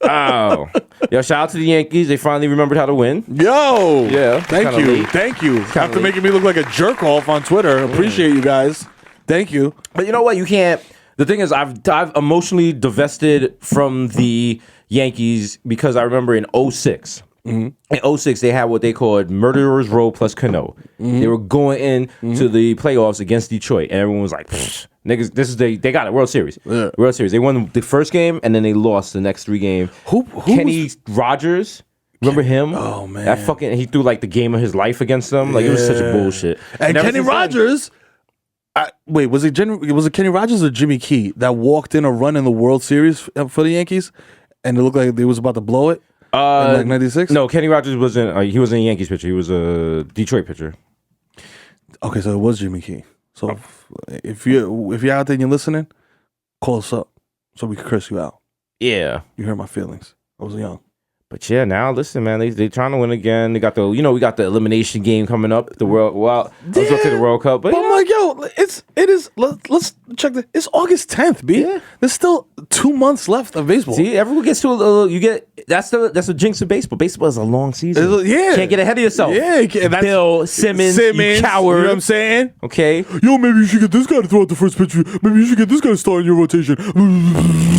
Oh, yo! Shout out to the Yankees. They finally remembered how to win. Yo, Yeah, Thank kinda you, late. thank you. After late. making me look like a jerk off on Twitter, appreciate you guys. Thank you. But you know what? You can't. The thing is, I've emotionally divested from the Yankees because I remember in 06. In 06, they had what they called Murderers Row plus Cano. They were going in to the playoffs against Detroit, and everyone was like, niggas, they got it. World Series. Yeah. World Series. They won the first game, and then they lost the next 3 games. Who Kenny Rogers. Remember him? Oh, man. That fucking, he threw like the game of his life against them. Like, it was such a bullshit. And ever Kenny since then- Rogers. Wait, was it Kenny Rogers or Jimmy Key that walked in a run in the World Series for the Yankees, and it looked like they was about to blow it? In like 96? No, Kenny Rogers wasn't. He wasn't a Yankees pitcher. He was a Detroit pitcher. Okay, so it was Jimmy Key. So if you're out there and you're listening, call us up so we can curse you out. Yeah, You hurt my feelings. I was young. but yeah, now listen, man, they trying to win again. They got we got the elimination game coming up. The world. Well, I was going to the World Cup, but I'm like, yo, it is. Let's check the. It's August 10th, B. Yeah. There's still 2 months left of baseball. see, everyone gets to a little. You get that's the jinx of baseball. Baseball is a long season. Yeah. Can't get ahead of yourself. Yeah, you can't. That's- Bill Simmons, you coward. You know what I'm saying? Okay. Yo, maybe you should get this guy to throw out the first pitch. Maybe you should get this guy to start in your rotation.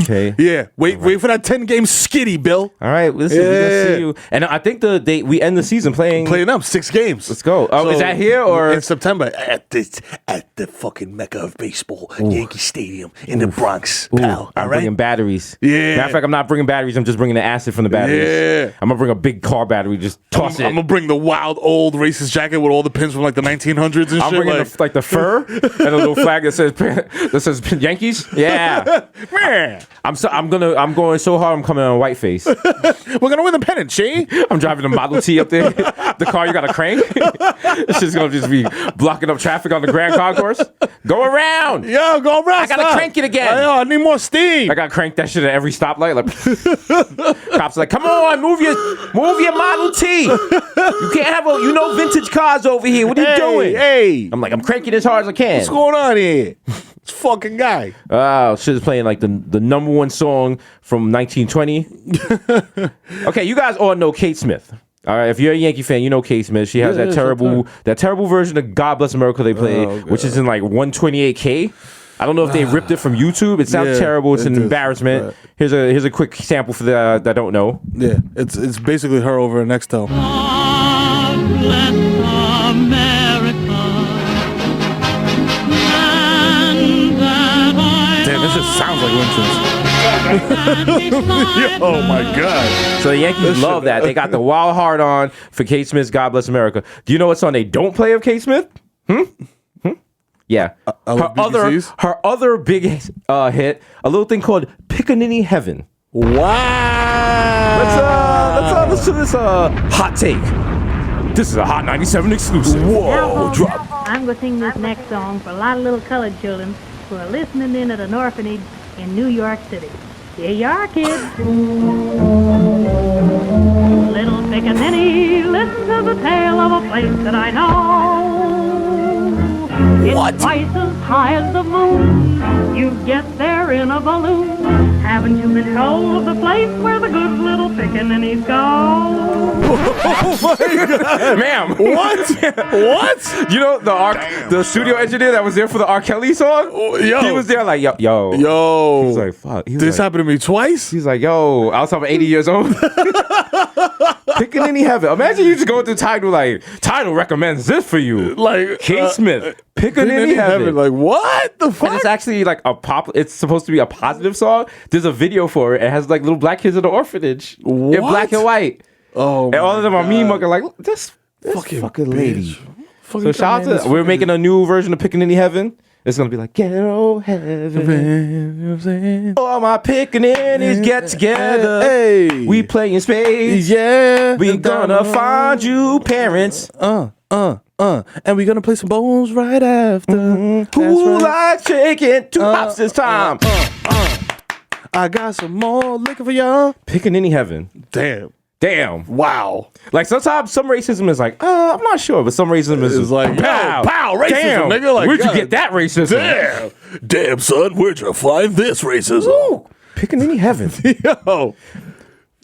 Okay. Yeah, wait for that 10-game skitty, Bill. All right. Listen, gonna see you. And I think we end the season playing them 6 games. Let's go. Oh, is that here or in September at the fucking mecca of baseball, Yankee Stadium in the Bronx, pal? I'm bringing batteries. Yeah. Matter of fact, I'm not bringing batteries. I'm just bringing the acid from the batteries. Yeah. I'm gonna bring a big car battery. Just toss it. I'm gonna bring the wild old racist jacket with all the pins from like the 1900s and I'm shit. bringing the fur and a little flag that says Yankees. Yeah. I'm going so hard. I'm coming on whiteface. We're gonna win the pennant, see? I'm driving the Model T up there. The car you got to crank. It's just gonna just be blocking up traffic on the Grand Concourse. Go around. Yo, go around. I gotta crank it again. I need more steam. I gotta crank that shit at every stoplight. Like, cops are like, come on, move your Model T. You can't have vintage cars over here. What are you doing? Hey, I'm like, I'm cranking as hard as I can. what's going on here? This fucking guy. Oh, shit is playing like the number one song from 1920. Okay, you guys all know Kate Smith. All right, if you're a Yankee fan, you know Kate Smith. She has that terrible version of God Bless America they play, which is in like 128K. I don't know if they ripped it from YouTube. It sounds terrible. It's an embarrassment. Right. Here's a quick sample for the that don't know. Yeah, it's basically her over in Nextel. God bless America. Damn, this just sounds like Winston's. Oh my God. So the Yankees love that. They got the wild heart on for Kate Smith's God Bless America. Do you know what song they don't play of Kate Smith? Yeah. Her other big hit, a little thing called Pickaninny Heaven. Wow. Let's do this hot take. This is a Hot 97 exclusive. Whoa, drop. I'm going to sing this next song for a lot of little colored children who are listening in at an orphanage in New York City. Here you are, kids. Little Pickaninny, listen to the tale of a place that I know. It's twice as high as the moon. You get there in a balloon. Haven't you been told of the place where the good little Pickaninnies go? Oh my God. Ma'am. What? What? You know the studio engineer that was there for the R. Kelly song? Yo. He was there like, yo. Yo. He's like, fuck. This happened to me twice? He's like, yo, I was talking 80 years old. Pickaninny Heaven. Imagine you just going through Tidal like, Tidal recommends this for you. Like Kate Smith. Pickaninny Heaven. Like, what the fuck? And it's actually like it's supposed to be a positive song. There's a video for it. It has like little black kids in the orphanage. What? In black and white. Oh, and all of them are me mugging like, this fucking lady. So shout out to, we're making a new version of Pickaninny Heaven. It's gonna be like ghetto heaven. All my Pickaninnies get together. Hey. We playing spades. Yeah. We gonna find you parents. And we're gonna play some bones right after. Who likes chicken? 2 hops this time. I got some more liquor for y'all. Pickaninny Heaven. Damn. Wow. Like sometimes some racism is like, I'm not sure, but some racism is like, pow, racism. Damn, Nigga, like, where'd you get that racism? Damn, son, where'd you find this racism? Ooh, Pickaninny Heaven. Yo.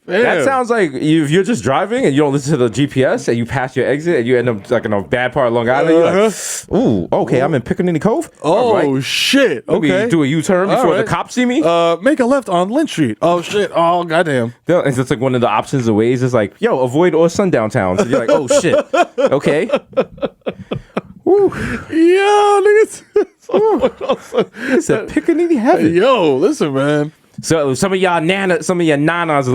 Damn. That sounds like if you're just driving and you don't listen to the GPS and you pass your exit and you end up like in a bad part of Long Island. You're like, ooh, okay, I'm in Pickaninny Cove. Oh, right. shit. Maybe Okay. do a U-turn before the cops see me. Make a left on Lynch Street. Oh, shit. Oh, goddamn. It's just like one of the options of ways is like, yo, avoid all sundown towns. And you're like, oh, shit. Okay. Woo. Yo, niggas. It's a Pickaninny Heaven. Yo, listen, man. So some of y'all nanas will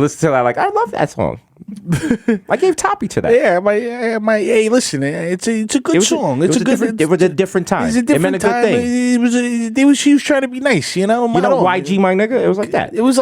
listen to that like, I love that song. I gave Toppy to that. Yeah, hey, listen, it's a good song. It was a different time. It meant a good thing. She was trying to be nice, you know. YG, my nigga, it was like that. It was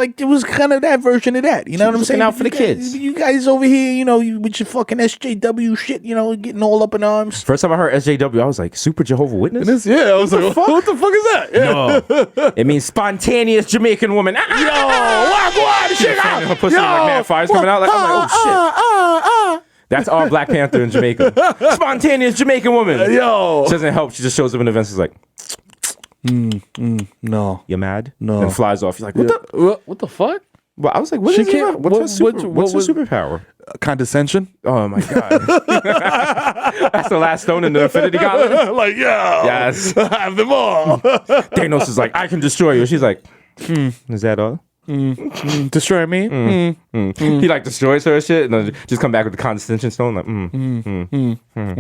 kind of that version of that. You know what I'm saying? Out for the kids. You guys over here, you know, with your fucking SJW shit, you know, getting all up in arms. First time I heard SJW, I was like, Super Jehovah Witness. I was like, what the fuck is that? Yeah. No, it means spontaneous Jamaican woman. Yo, what? Shit out. Her pussy like mad fires coming out. Like, I'm like, oh shit. That's our Black Panther in Jamaica. Spontaneous Jamaican woman. Yo. She doesn't help. She just shows up in events. She's like, no. You mad? No. And flies off. You're like, what the fuck? Well, I was like, what's her superpower? Condescension? Oh my God. That's the last stone in the Infinity Gauntlet. Like, yo. Yes. I have them all. Thanos is like, I can destroy you. She's like, is that all? Destroy me? He like destroys her shit and then just come back with the condescension stone. Like,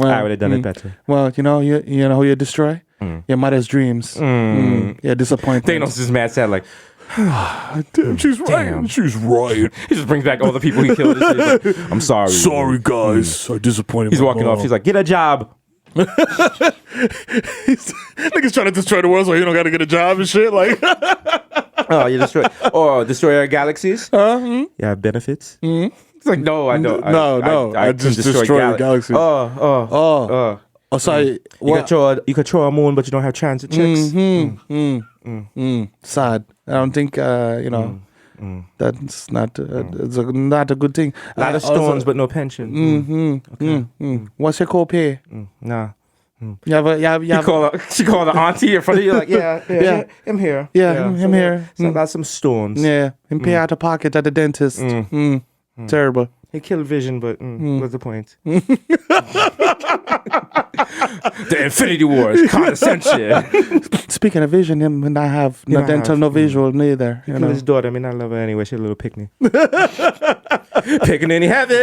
I would have done it better. Well, you know who you destroy? Your mother's dreams. Yeah, disappointment. Thanos is mad sad. Like, damn, she's right. She's right. he just brings back all the people he killed. And shit. He's like, I'm sorry. Sorry, guys. I disappointed. He's walking off. She's like, get a job. Niggas trying to destroy the world so you don't got to get a job and shit. Like, oh, you destroy our galaxies. You have benefits. It's like, no, I don't. I just destroy your galaxies. Oh, sorry. You control a moon, but you don't have transit checks. Sad. I don't think that's not it's not a good thing. A lot of stones, but no pension. What's your co-pay? Nah. You have She called the auntie in front of you, like, yeah, I'm here. I'm here. So I got some stones. Yeah, and pay out of pocket at the dentist. Terrible. He killed Vision, but what's the point? The Infinity Wars, condescension. Speaking of vision, him and I have no dental, no visual neither. You know, his daughter. I mean, I love her anyway. She's a little picnic. Pickaninny heaven.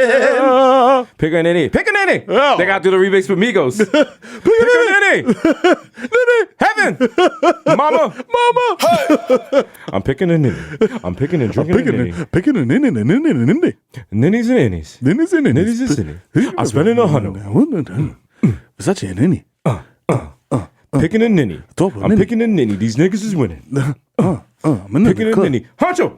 Pickaninny. Oh. They got to do the remix with Migos. Pickaninny. Heaven. Mama. I'm picking a ninny. I'm picking and drinking a ninny. Picking a ninny. Ninnies and innies. Ninnies and Ninnies and ninnies. I'm spending $100. Such a ninny. Picking a ninny. I'm picking a ninny. These niggas is winning. Picking a ninny. Honcho.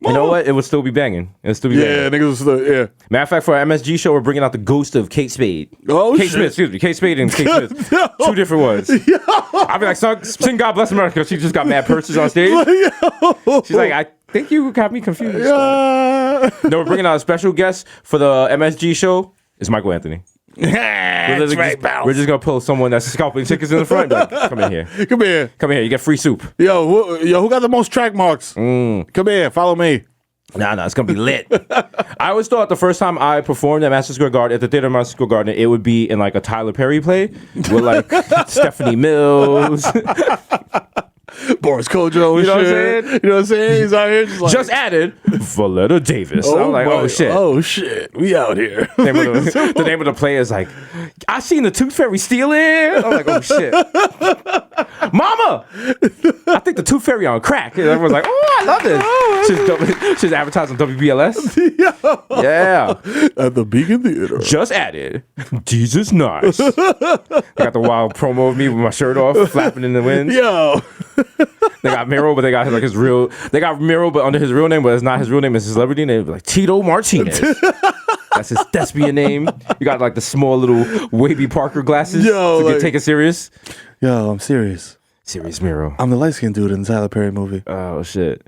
You know what? It would still be banging. It would still be banging. Yeah, niggas was still, yeah. Matter of fact, for our MSG show, we're bringing out the ghost of Kate Spade. Oh, Kate shit. Smith, excuse me. Kate Spade and Kate Smith. Two different ones. I'll be like, sing God Bless America. She just got mad purses on stage. She's like, I think you got me confused. No, we're bringing out a special guest for the MSG show. It's Michael Anthony. That's right, pal. We're just gonna pull someone that's scalping chickens in the front. Like, come in here. Come here. You get free soup. Yo, who got the most track marks? Come here, follow me. Nah, it's gonna be lit. I always thought the first time I performed at Madison Square Garden, at the Theater of Madison Square Garden, it would be in like a Tyler Perry play with like Stephanie Mills. Boris Kojo and You know what I'm shit. saying? You know what I'm saying? He's out here just like... Just added Valletta Davis. I'm like, oh shit. Oh shit. We out here. The name of the play is like, I seen the Tooth Fairy stealing. I'm like, oh shit. Mama! I think the Tooth Fairy on crack. And everyone's like, oh, I love this. She's advertising WBLS. Yeah. At the Beacon Theater. Just added Jesus Nice. They got the wild promo of me with my shirt off, flapping in the wind. Yo. They got Mero, but they got like his real. They got Mero, but under his real name, but it's not his real name. It's his celebrity name, like Tito Martinez. That's his thespian name. You got like the small little Wavy Parker glasses to get taken serious. Yo, I'm serious. Serious Mero. I'm the light-skinned dude in the Tyler Perry movie. Oh shit.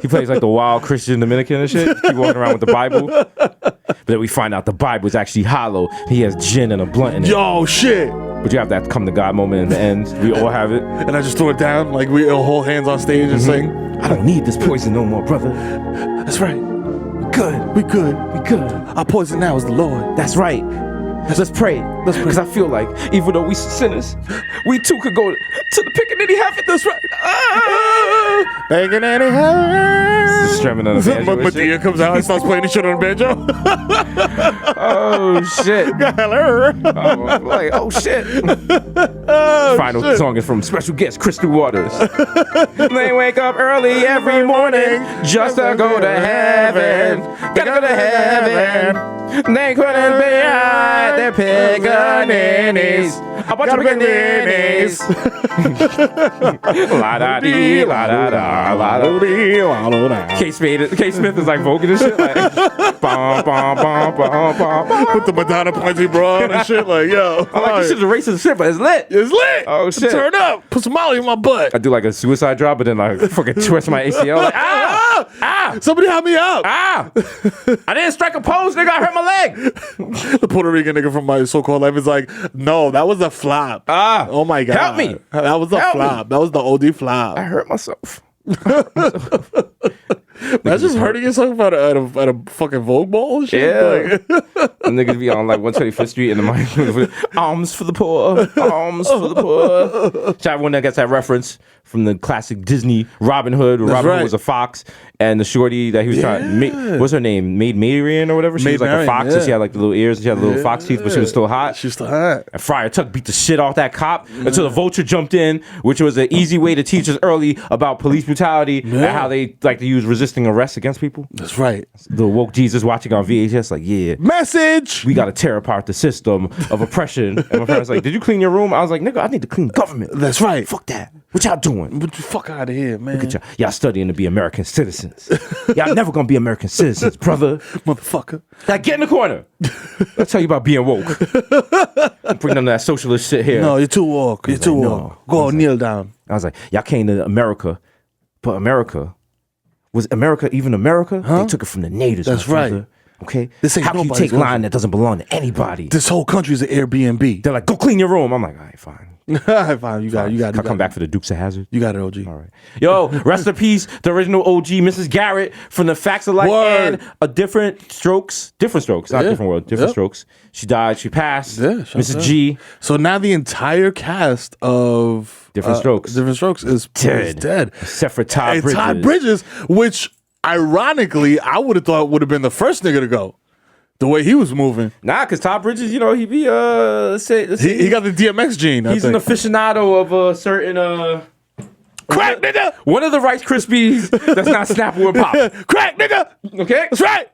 He plays like the wild Christian Dominican and shit. Keep walking around with the Bible. But then we find out the Bible is actually hollow. He has gin and a blunt in it. Yo, shit. But you have that come to God moment in the end. We all have it. And I just threw it down, like we all hold hands on stage and sing. I don't need this poison no more, brother. That's right. We good. Our poison now is the Lord. That's right. Let's pray. Because I feel like even though we sinners, we too could go to the Pickaninny heaven. That's right. Pickaninny heaven. Strumming on the banjo. Medea comes out and starts playing the shit on the banjo. Oh shit. Oh shit. Final song is from special guest Crystal Waters. They wake up early every morning just to go to heaven. Gotta go to heaven. They couldn't be hide their Pickaninnies. A bunch of Pickaninnies. La da dee, la da da, la da dee, la da da. K Smith is like voguing and shit. Like, bum, bum, bum, bum, bum. Put the Madonna pointy bra on and shit. Like, yo. I'm like, this shit's a racist shit, but it's lit. It's lit. Oh, shit. Turn up. Put some Molly in my butt. I do like a suicide drop, but then like fucking twist my ACL. Like, Somebody help me out. I didn't strike a pose, nigga. I hurt my leg. The Puerto Rican nigga from my so-called life is like, no, that was a flop. Oh my God. Help me. That was a flop. That was the OD flop. I hurt myself. That's just hurting yourself at a fucking Vogue ball and shit. Yeah. Like, niggas be on like 125th Street in the mind. Alms for the poor. Alms for the poor. So everyone that gets that reference from the classic Disney Robin Hood, where Robin Hood was a fox, and the shorty that he was trying, what's her name? Maid Marian or whatever? She was like a fox, and she had like the little ears, and she had the little fox teeth, but she was still hot. She was still hot. And Friar Tuck beat the shit off that cop until the vulture jumped in, which was an easy way to teach us early about police brutality and how they like to use resisting arrest against people. That's right. The woke Jesus watching on VHS, like, yeah. Message! We got to tear apart the system of oppression. And my parents like, did you clean your room? I was like, nigga, I need to clean government. That's right. Fuck that. What y'all doing? But fuck out of here, man. Look at y'all studying to be American citizens. Y'all never gonna be American citizens, brother. Motherfucker. Like, get in the corner. I'll tell you about being woke. Bring none of that socialist shit here. No, you're too woke. You're too woke. no. Go kneel down. I was like, y'all came to America, but America, was America even America? They took it from the natives. That's my right. brother. Okay? This ain't How can you nobody's take land country. that doesn't belong to anybody? This whole country's an Airbnb. They're like, go clean your room. I'm like, all right, fine. Fine, you got it. I'll come back for the Dukes of Hazzard. You got it, OG. All right. Yo, rest in peace, the original OG, Mrs. Garrett, from the Facts of Life Word. and a Different Strokes, not Different World, Different Strokes. She died, she passed. Yeah, shout Mrs. out. G. So now the entire cast of Different Strokes is dead. Except for Todd And Bridges. Todd Bridges, which ironically I would have thought would have been the first nigga to go. The way he was moving. Nah, because Todd Bridges, you know, he be, let's say He got the DMX gene. he's an aficionado of a certain, crack, nigga! one of the Rice Krispies that's not Snapple or Pop. Crack, nigga! Okay? That's right!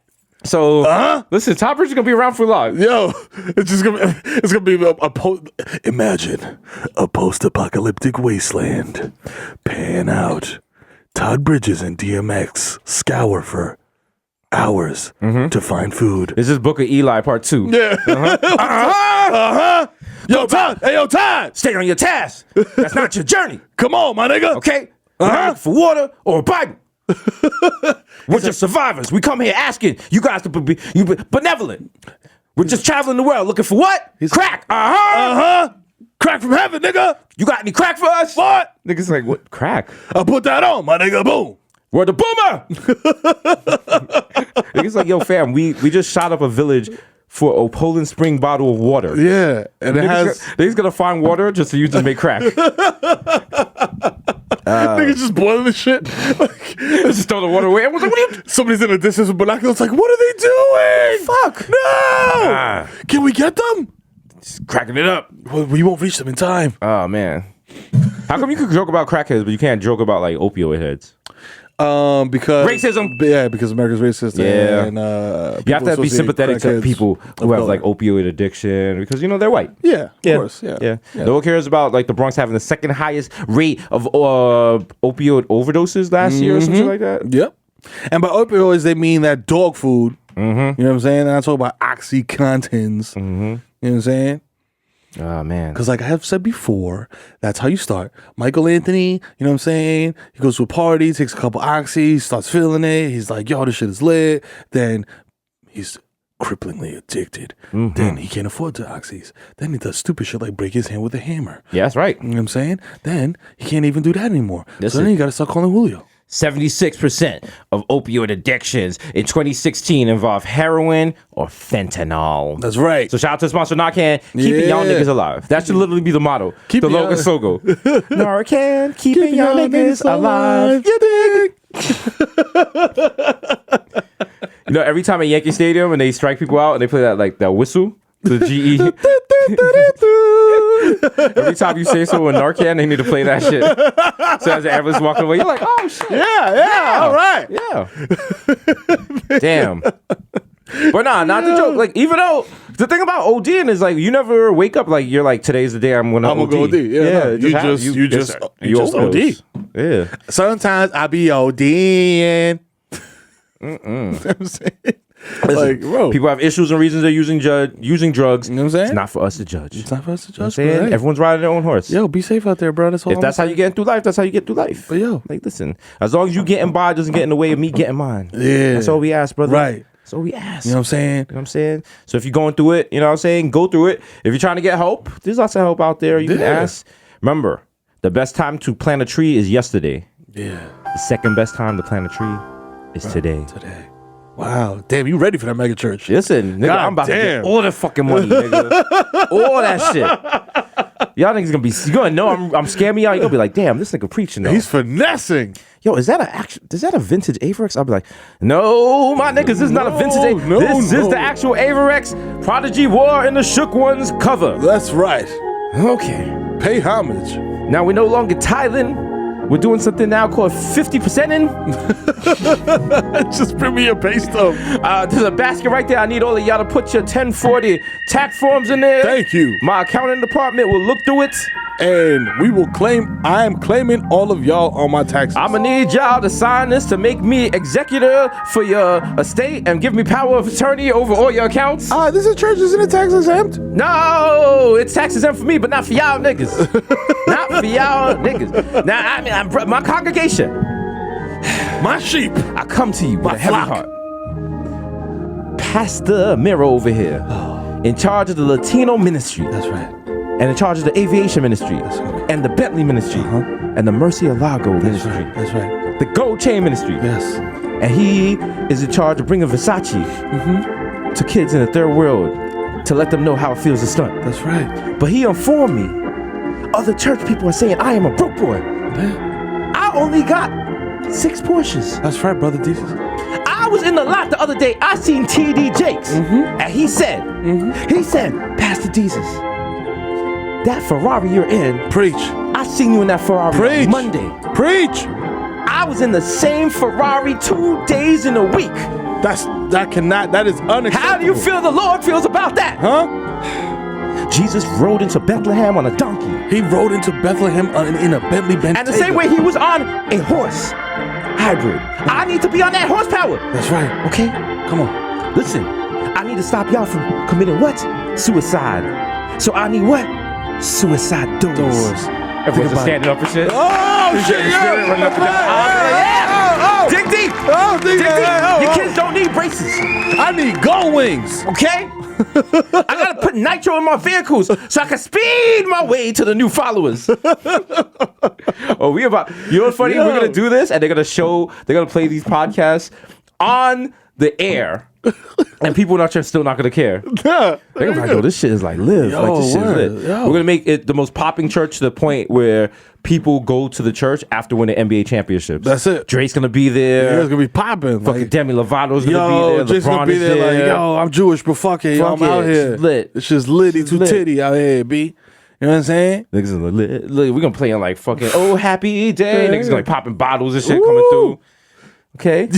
So, listen, Todd Bridges is going to be around for long. Yo, it's gonna be imagine a post-apocalyptic wasteland. Pan out. Todd Bridges and DMX scour for hours to find food. This is Book of Eli Part 2. Yeah. Yo, Todd. Hey, yo, Todd. Stay on your task. That's not your journey. Come on, my nigga. Okay? We're not looking for water or a Bible. We're just survivors. We come here asking you guys to be benevolent. We're just traveling the world looking for what? Crack. Crack from heaven, nigga. You got any crack for us? What? Niggas like, what? Crack? I put that on, my nigga. Boom. We're the boomer. Niggas like, yo, fam, we just shot up a village for a Poland Spring bottle of water. Yeah, and it has. Niggas gonna find water just to use to make crack. Niggas just boiling the shit. Just throw the water away. Everyone's like, what are you? Somebody's in the distance with binoculars. Like, what are they doing? Fuck no! Can we get them? Just cracking it up. Well, we won't reach them in time. Oh man, how come you can joke about crackheads but you can't joke about like opioid heads? Because Racism. Yeah, because America's racist. Yeah. And you have to be sympathetic to people who have like opioid addiction because you know they're white. Yeah, of course. Yeah. No one cares about like the Bronx having the second highest rate of opioid overdoses last year or something like that. Yep. And by opioids, they mean that dog food. You know what I'm saying? And I talk about OxyContins. You know what I'm saying? Oh man. Because like I have said before, that's how you start. Michael Anthony, you know what I'm saying? He goes to a party, takes a couple oxy, starts feeling it. He's like, yo, this shit is lit. Then he's cripplingly addicted. Then he can't afford the oxys. Then he does stupid shit like break his hand with a hammer. Yeah, that's right. You know what I'm saying? Then he can't even do that anymore. Listen. So then you got to start calling Julio. 76% of opioid addictions in 2016 involve heroin or fentanyl. That's right. So shout out to the sponsor Narcan, keeping y'all niggas alive. That should literally be the motto. The Logan Sogo. Narcan, keeping y'all niggas alive. You dig? You know, every time at Yankee Stadium and they strike people out and they play that whistle, the GE. Every time you say so in Narcan, they need to play that shit. So as the ambulance walking away, you're like, oh shit. Yeah, all right. Yeah. Damn. But nah, not the joke. Like, even though the thing about ODing is like you never wake up like you're like today's the day I'm gonna go OD. Yeah, it you happens. just overdose. OD. Yeah. Sometimes I be ODing. I'm saying. Listen, Like, bro. people have issues and reasons they're using drugs. You know what I'm saying? It's not for us to judge. It's not for us to You know what I'm judge. saying? Right. Everyone's riding their own horse. Yo, be safe out there, bro. That's all. If that's how you get through life, that's how you get through life. But yo. Like, listen, as long as you getting by, it doesn't get in the way of me getting mine. Yeah. That's all we ask, brother. Right. That's all we ask. You know what I'm saying? You know what I'm saying? So if you're going through it, you know what I'm saying? Go through it. If you're trying to get help, there's lots of help out there. You can ask. Remember, the best time to plant a tree is yesterday. Yeah. The second best time to plant a tree is today. Today. Wow. Damn, you ready for that mega church? Listen, nigga, I'm about to get all the fucking money, nigga. All that shit. Y'all niggas gonna be, you gonna know I'm scamming y'all. You gonna be like, damn, this nigga preaching though. He's finessing. Yo, is that a vintage Averex? I'll be like, no, my niggas, this is not a vintage Averex. No, This is the actual Averex Prodigy War in the Shook Ones cover. That's right. Okay. Pay homage. Now we're no longer tiling. We're doing something now called 50% in. Just bring me your pay stub. There's a basket right there. I need all of y'all to put your 1040 tax forms in there. Thank you. My accounting department will look through it. And we will I am claiming all of y'all on my taxes. I'm gonna need y'all to sign this to make me executor for your estate and give me power of attorney over all your accounts. This is church, isn't it tax exempt? No, it's tax exempt for me, but not for y'all niggas. Not for y'all niggas. Now, I mean, my congregation, My sheep. I come to you with My a heavy flock. heart. Pastor Mero over here, in charge of the Latino ministry. That's right. And in charge of the aviation ministry, and the Bentley ministry, and the Mercy Alago ministry, That's right. the Gold Chain ministry. Yes. And he is in charge of bringing Versace to kids in the third world to let them know how it feels to stunt. That's right. But he informed me, other church people are saying I am a broke boy. I only got 6 Porsches. That's right, brother Desus. I was in the lot the other day, I seen TD Jakes, and he said, Pastor Desus, that Ferrari you're in, Preach. I seen you in that Ferrari Preach. on Monday. Preach. I was in the same Ferrari 2 days in a week. That is unacceptable. How do you feel the Lord feels about that? Huh? Jesus rode into Bethlehem on a donkey. He rode into Bethlehem in a Bentley Bentayga. And the same way he was on a horse hybrid. I need to be on that horsepower. That's right. Okay? Come on. Listen, I need to stop y'all from committing what? Suicide. So I need what? Suicide doors. Everyone's just standing up for shit. Oh, shit, Dig deep. Oh, dig deep. Your kids don't need braces. I need gull wings. Okay? I gotta put nitro in my vehicles so I can speed my way to the new followers. Oh, you know what's funny? Yo. We're gonna do this and they're gonna play these podcasts on the air. And people are still not gonna care. They're gonna be like, yo, this shit is like live. Yo, like this shit word. is lit. Yo. We're gonna make it the most popping church to the point where people go to the church after winning NBA championships. That's it. Drake's gonna be there. It's gonna be popping. Fucking Demi Lovato's gonna be there. Jake's gonna LeBron be is there. there. Like, yo, I'm Jewish, but fuck it. Fuck I'm out it. here. It's lit. It's just litty It's to lit. titty out here, B. You know what I'm saying? Niggas are lit. Look, we're gonna play on like fucking oh happy day. Niggas gonna like popping bottles and shit coming through. Okay.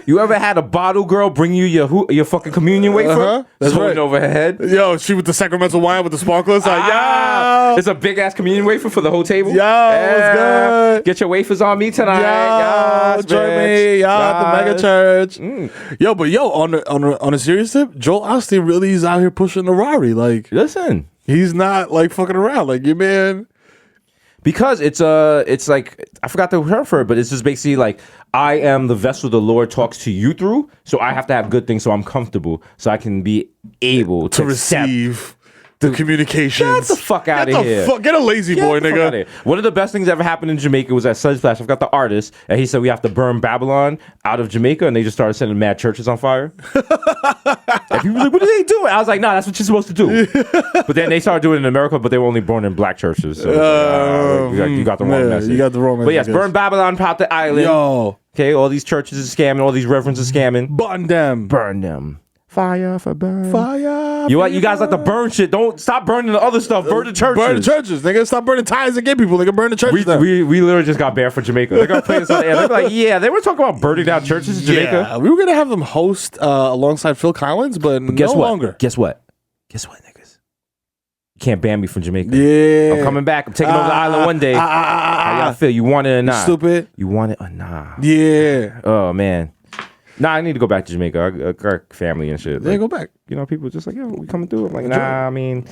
You ever had a bottle girl bring you your fucking communion wafer? That's Throwing right. over her head. Yo, she with the sacramental wine with the sparklers. Like, yo. It's a big ass communion wafer for the whole table. Yo, what's good? Get your wafers on me tonight. Yo, Yes, join bitch. me, y'all at the mega Yes. church. Yo, but yo, on a serious tip, Joel Osteen really is out here pushing the Rari. Like, Listen. he's not like fucking around. Like, your man. Because it's like, I forgot the term for it, but it's just basically like, I am the vessel the Lord talks to you through, so I have to have good things so I'm comfortable, so I can be able to accept. Receive the communications. Get the fuck out of here. Get a lazy boy, Get the fuck outta nigga. here. One of the best things that ever happened in Jamaica was at Soundclash. I've got the artist, and he said we have to burn Babylon out of Jamaica, and they just started setting mad churches on fire. And people were like, what are they doing? I was like, nah, that's what you're supposed to do. But then they started doing it in America, but they were only burning black churches. So you got the wrong yeah, message. you got the wrong But yes, message, burn Babylon out the island. Yo, Okay, all these churches are scamming, all these reverends are scamming. button them. Burn them. Fire for burn. Fire. You what? You guys like to burn shit. Don't stop burning the other stuff. Burn the churches. Burn the churches, nigga. Stop burning tires and gay people. They can burn the churches down. We literally just got banned from Jamaica. They're gonna play this on the air. They're like, yeah, they were talking about burning down churches in Jamaica. Yeah, we were gonna have them host alongside Phil Collins, but Guess no what? longer. Guess what, niggas? You can't ban me from Jamaica. Yeah, I'm coming back. I'm taking over the island one day. How y'all feel? You want it or not? Stupid. You want it or not? Yeah. Oh man. Nah, I need to go back to Jamaica. I got family and shit. Yeah, Like, go back. you know, people just like, yo, we coming through. I'm like, nah, I mean,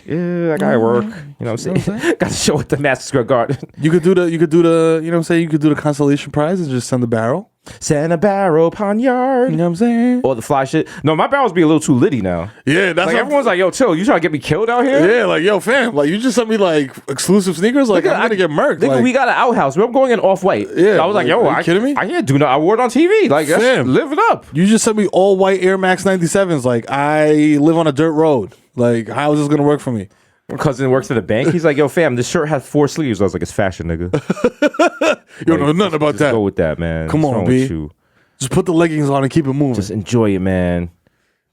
yeah, I gotta work. You know what I'm saying? Got to show at the Madison Square Garden. You could do the, you know what I'm saying? You could do the consolation prize and just send the barrel. Santa Barrel Poniard. You know what I'm saying? Or the fly shit. No, my barrels be a little too litty now. Yeah, that's Like everyone's like, yo, chill. You trying to get me killed out here? Yeah, like yo, fam, like you just sent me like exclusive sneakers. Like I'm gonna get murked. Nigga, Like, we got an outhouse. I'm going in off white. Yeah, I was like, yo, are you kidding me? I can't do no. I wore it on TV. Like, Fam. live it up. you just sent me all white Air Max 97s. Like I live on a dirt road. Like how is this gonna work for me? My cousin works at a bank. He's like, yo, fam, this shirt has 4 sleeves. I was like, it's fashion, nigga. You don't know nothing about Just that. go with that, man. Come What's on, wrong B. with you? Just put the leggings on and keep it moving. Just enjoy it, man.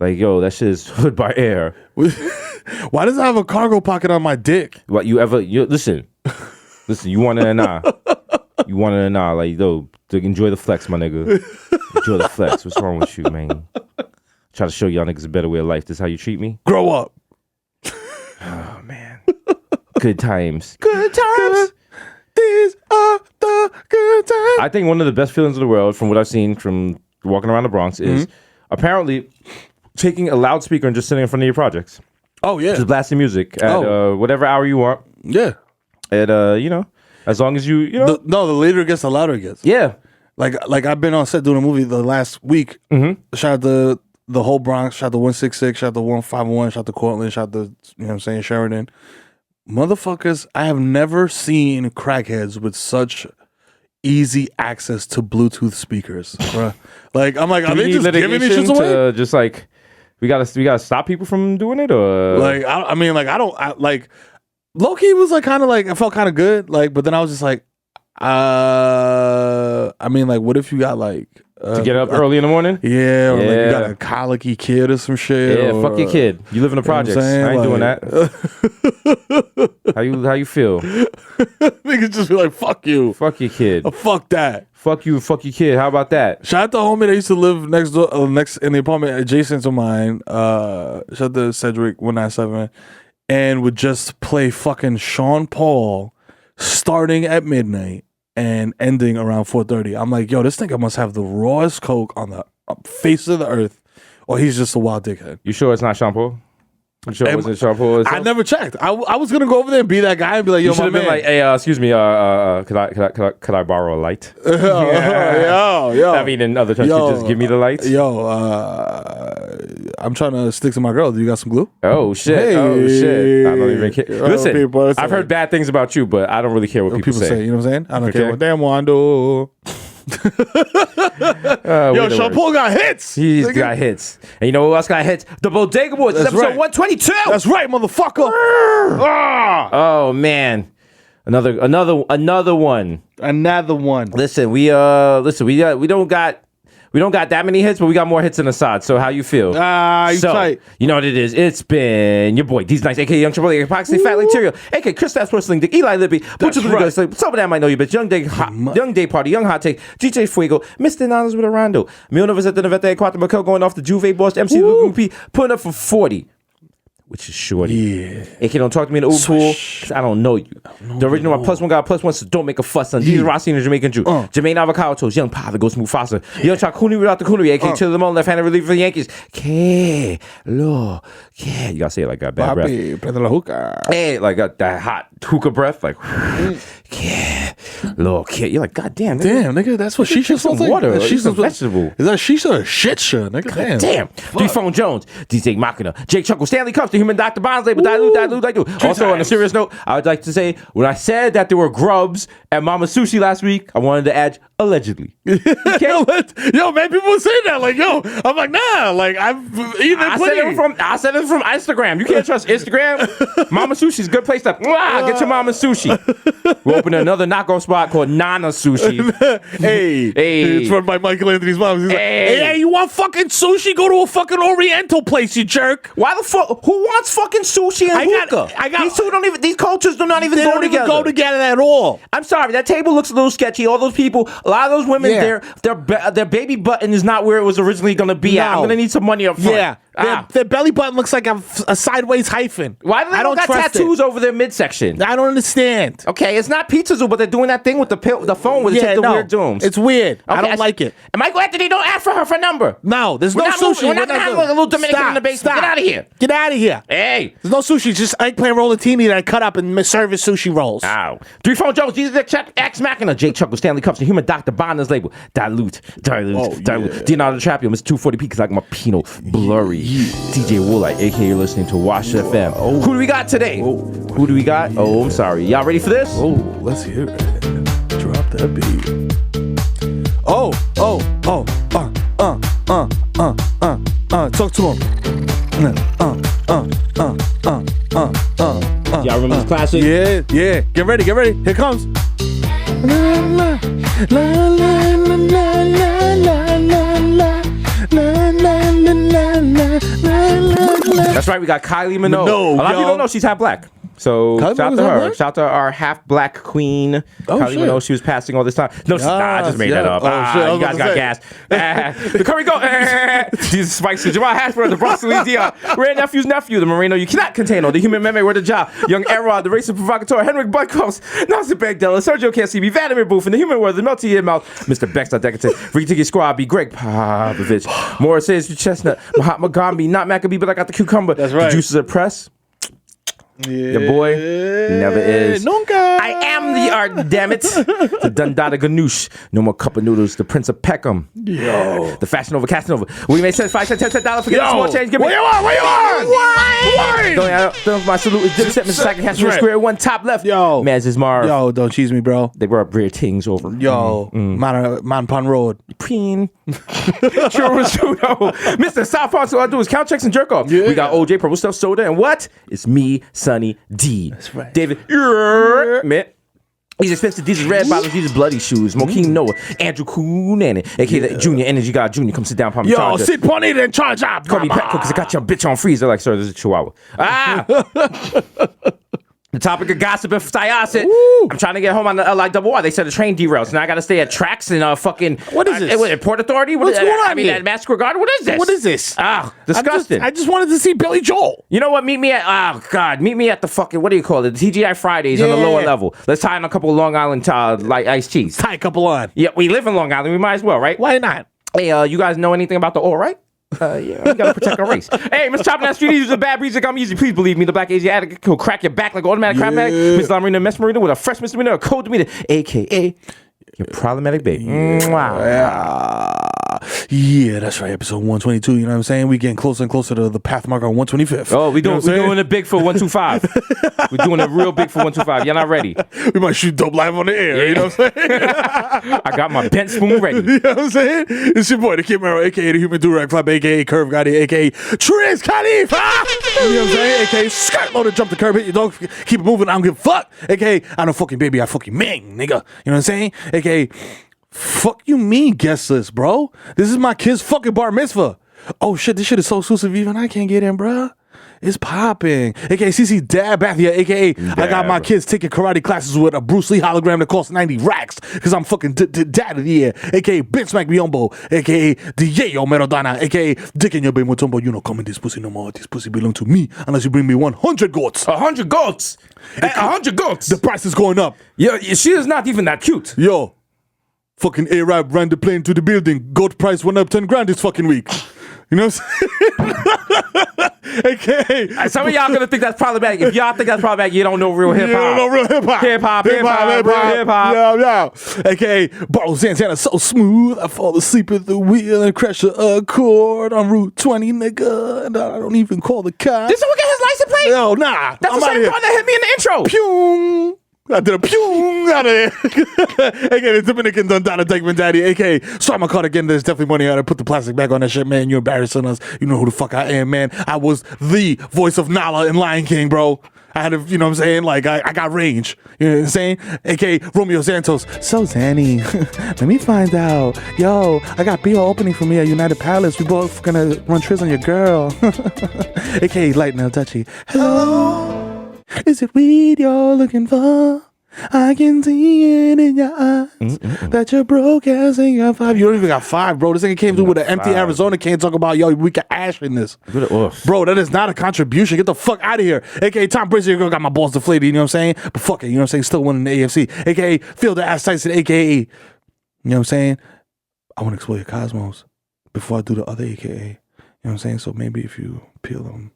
Like, yo, that shit is hood by air. Why does it have a cargo pocket on my dick? What you listen, you want it or not? You want it or not? Like, yo, enjoy the flex, my nigga. Enjoy the flex. What's wrong with you, man? Try to show y'all niggas a better way of life. This is how you treat me? Grow up. Oh, man. Good times. Good times. These are the good times. I think one of the best feelings in the world, from what I've seen from walking around the Bronx, is apparently taking a loudspeaker and just sitting in front of your projects. Oh yeah. Just blasting music at whatever hour you want. Yeah. At as long as you know. The later it gets, the louder it gets. Yeah. Like I've been on set doing a movie the last week. Shout out the whole Bronx. Shout out to 166. Shout out to 151. Shout out to Cortland. Shout out to, you know what I'm saying, Sheridan. Motherfuckers, I have never seen crackheads with such easy access to Bluetooth speakers, bruh. Like I'm like, are they just giving these shits away? Just like we gotta stop people from doing it, or like I mean, like like low key was like kind of like I felt kind of good, like, but then I was just like, I mean, like, what if you got like to get up early in the morning? Yeah, or like you got a colicky kid or some shit. Yeah, or, fuck your kid. You live in the projects. I ain't doing that. How you feel? Niggas just be like, fuck you. Fuck your kid. Fuck that. Fuck you, fuck your kid. How about that? Shout out to homie that used to live next door, next in the apartment adjacent to mine. Shout out to Cedric 197, and would just play fucking Sean Paul starting at midnight and ending around 4:30. I'm like, yo, this nigga must have the rawest coke on the face of the earth, or he's just a wild dickhead. You sure it's not Sean Paul? You sure it wasn't Sean Paul? I never checked. I was gonna go over there and be that guy and be like, yo, You should my have been man. like, hey, excuse me, could I borrow a light? yo. I mean, in other terms, you just give me the lights. Yo, I'm trying to stick to my girl. Do you got some glue? Oh shit! Oh shit! I don't even care. Listen, people, I've heard bad things about you, but I don't really care what people say. You know what I'm saying? I don't Okay. care what damn Wando. Yo, Sean Paul got hits. He's got hits. And you know who else got hits? The Bodega Boys. It's That's episode right. 122. That's right, motherfucker. Oh man, another one. Another one. Listen, we don't got that many hits, but we got more hits than Assad. So how you feel? You So, tight. you know what it is. It's been your boy, D's Nice, a.k.a. Young Triple A, Epoxy, Fat Material, a.k.a. Chris That's Wrestling, Dick, Eli Libby, Butcher's right. Some of that might know you, bitch. Young Day Party, Young Hot Take, DJ Fuego, Mr. Nanas with a Rondo, Mil Novas at the Nevete, Quattro Mikel going off the Juve Boss, MC Luke P, putting up for 40. Which is shorty. Yeah. AK, don't talk to me in the Uber pool, because I don't know you. The original one plus one got plus one, so don't make a fuss on. These Rossi and the Jamaican Jew. Jermaine Avocado Toast, Young Pa, the Ghost Mufasa. Young Chakuni without the Coonery, AK, Chill the Moan, left-handed reliever for the Yankees. You gotta say it like that, bad breath. Papi, prende la hookah. Hey, like that hot hookah breath, like, little kid. You're like, God damn, nigga. Damn, nigga, that's what shisha some smells like? water. That's Eat some shisha- vegetable. Is that shisha or shit shit, nigga? Damn. D-Phone Jones, DJ Machina, Jake Chuckle, Stanley Cups, the Human Dr. Bonds label, dilute. Also, on a serious note, I would like to say, when I said that there were grubs at Mama Sushi last week, I wanted to add allegedly. Yo, man, people were saying that. Like, yo, I'm like, nah, like, I've eaten I plenty. said it from Instagram. You can't trust Instagram. Mama Sushi's a good place to get your Mama Sushi. We're opening another knockoff spot called Nana Sushi. Hey, it's run by Michael Anthony's mom. He's like, hey, you want fucking sushi? Go to a fucking Oriental place, you jerk. Why the fuck? Who wants fucking sushi and hookah? These two don't even. These cultures do not even They go don't together. even go together at all. I'm sorry, that table looks a little sketchy. All those people, a lot of those women, their baby button is not where it was originally going to be at. I'm going to need some money up front. Yeah. Their belly button looks like a sideways hyphen. Why do they don't got trust tattoos over their midsection? I don't understand. Okay, it's not Pizza Zoo, but they're doing that thing with the phone where they take the weird zooms. It's weird. Okay, I don't like it. And Michael Anthony, don't ask for her number. No, there's no sushi. We're not gonna have a little Dominican in the basement. Get out of here. Get out of here. Hey. There's no sushi. Just eggplant rollatini that I cut up and serve as sushi rolls. Ow. 3 Phone Jones, Jesus X Machina, Jake Chuckle, Stanley Cups, the Human Doctor, Bonner's Label, Dilute. Leonardo DiCaprio, Mr. 240p, because I got my Pinot Blurry. DJ Woolite, aka you're listening to Wash FM. Who do we got today? Who do we got? Oh, I'm sorry. Y'all ready for this? Oh, let's hear it. Drop that beat. Talk to him. Y'all remember this classic? Yeah. Get ready. Here it comes. That's right, we got Kylie Minogue. A lot of people don't know she's half black. So Kylie shout out Minogue's to her. black? Shout out to our half black queen. Kylie shit. Minogue, she was passing all this time. No, I just made that up. Shit, You guys got gas. The curry go. Jesus Spikes to Jamal Hashburn, the Bronx, Louisiana. Ray Nephew's nephew, the Moreno you cannot contain. The human meme where the job. Young Errod, the racist provocateur. Henrik Buckholz, Nelson Bagdella, Sergio Can't See Me, Vladimir Booth, and the human world, the melty in mouth. Mr. Bex, Decadent, Ricky Tiki Squad, B. Greg Popovich, Morris says Chestnut, Mahatma Gandhi, not Maccabee, but I got the cucumber. That's right. The juices of press. Your boy never is. Nunca. I am the art, damn it. The Dundada Ganoush. No more cup of noodles. The Prince of Peckham. Yo. The Fashion Over Casanova. We may send 5 cents, $10, $10. Forget the small change. Give me. Where you are? Don't my salute is Dipset, Mr. Second Cash Square One, top left. Yo. Maz is Marv. Yo, don't cheese me, bro. They brought rare things over. Yo, Mountain Pond Road. Preen. Churro. Mr. South Park, so all I do is count checks and jerk off. Yeah. We got OJ, Purple Stuff Soda, and what? It's me, Sonny D. That's right. David, Mitt. These expensive, these is red bottoms, these is bloody shoes. Mokeem Noah, Andrew Coonanny, aka the Junior Energy God Junior. Come sit down, Palm Yo, Charger. sit on it and charge up. Call me Petco because I got your bitch on freeze. They're like, sir, this is a chihuahua. The topic of gossip and Syosset. I'm trying to get home on the LIRR. They said the train derails. Now I got to stay at tracks and fucking. What is this? Port Authority? What's going on I mean, here? at Massacre Garden? What is this? What is this? Disgusting. I just wanted to see Billy Joel. You know what? Meet me at meet me at the fucking, what do you call it? The TGI Fridays on the lower level. Let's tie in a couple of Long Island like iced cheese. Tie a couple on. Yeah, we live in Long Island. We might as well, right? Why not? Hey, you guys know anything about the all right? Yeah, we gotta protect our race. Hey, Mr. Chopping that street, use a bad breeze like I'm easy. Please believe me, the black Asian addict will crack your back like automatic crap mag. Miss Lamarina Mesmerina with a fresh misdemeanor, a code demeanor, aka your problematic baby. Yeah, that's right. Episode 122. You know what I'm saying? We getting closer and closer to the path mark on 125th. Oh, we doing you know it big for 125. We're doing it real big for 125. Y'all not ready? We might shoot dope live on the air. You know what I'm saying? I got my bent spoon ready. You know what I'm saying? It's your boy, the Kid Mero, aka the Human Durag Flap, aka Curve Gotti, aka Triz Khalifa. You know what I'm saying? Aka Skirt Loader, jump the curb, hit your dog, keep it moving. I don't give a fuck. Aka I don't fucking baby, I fucking ming, nigga. You know what I'm saying? Aka fuck you mean guest list, bro? This is my kid's fucking bar mitzvah. Oh shit, this shit is so exclusive, even I can't get in, bro. It's popping. AKA CC Dab Bathia, AKA I got my kids taking karate classes with a Bruce Lee hologram that costs 90 racks because I'm fucking dad of the year. AKA Bitch Smack Biombo, AKA Diego Merodana, AKA Dick in your baby Mutombo. You know, come in this pussy no more. This pussy belong to me unless you bring me 100 goats. 100 goats. 100 goats. The price is going up. Yo, she is not even that cute. Yo, fucking Arab ran the plane to the building. Goat price went up 10 grand this fucking week. You know what I'm saying? AKA some of y'all gonna think that's problematic. If y'all think that's problematic, you don't know real hip hop. You don't know real hip hop. Hip hop. Yeah. AKA borrow Santana so smooth. I fall asleep at the wheel and crash a Accord on Route 20, nigga. And I don't even call the cops. Did someone get his license plate? No, nah. That's the same part that hit me in the intro. Pew. I did a pew out of there. AKA the Dominican Dundada Dykeman Daddy. AKA swipe my card again. There's definitely money out. I put the plastic back on that shit, man. You're embarrassing us. You know who the fuck I am, man. I was the voice of Nala in Lion King, bro. I had to, you know what I'm saying? Like, I got range. You know what I'm saying? AKA Romeo Santos. So, Zanny, let me find out. Yo, I got BO opening for me at United Palace. We both gonna run triz on your girl. AKA Light Nail Touchy. Hello? Is it weed you're looking for? I can see it in your eyes that you're broke as in your 5. You don't even got 5, bro. This nigga came through with an empty Arizona can talk about, yo, we can ash in this. Bro, that is not a contribution. Get the fuck out of here. AKA Tom Brady, your girl got my balls deflated, you know what I'm saying? But fuck it, you know what I'm saying? Still winning the AFC. AKA Phil the Ass Tyson, AKA, you know what I'm saying? I want to explore your cosmos before I do the other AKA. You know what I'm saying? So maybe if you peel them,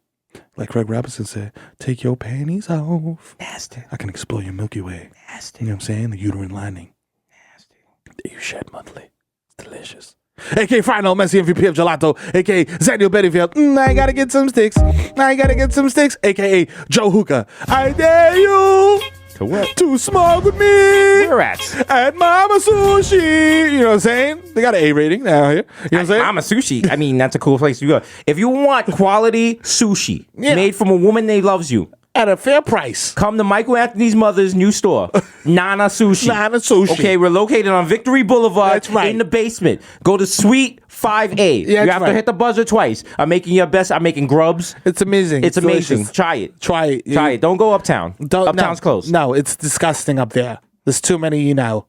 like Craig Robinson said, take your panties off. Nasty. I can explore your Milky Way. Nasty. You know what I'm saying? The uterine lining. Nasty. That you shed monthly. It's delicious. A.K. Final Messi MVP of Gelato. A.K. Zaniel Bettyfield. I gotta get some sticks. I gotta get some sticks. A.K.A. Joe Hookah. I dare you. To what? To smoke with me. Where at Mama Sushi. You know what I'm saying? They got an A rating now here. You know what I'm saying? Mama Sushi. I mean, that's a cool place to go. If you want quality sushi made from a woman that loves you at a fair price, come to Michael Anthony's mother's new store, Nana Sushi. Nana Sushi. Okay, we're located on Victory Boulevard. That's right. In the basement. Go to Suite 5A. Yeah, you have to hit the buzzer twice. I'm making your best. I'm making grubs. It's amazing. It's amazing. Delicious. Try it. Try it. Try it. Don't go uptown. Uptown's closed. No, it's disgusting up there. There's too many, of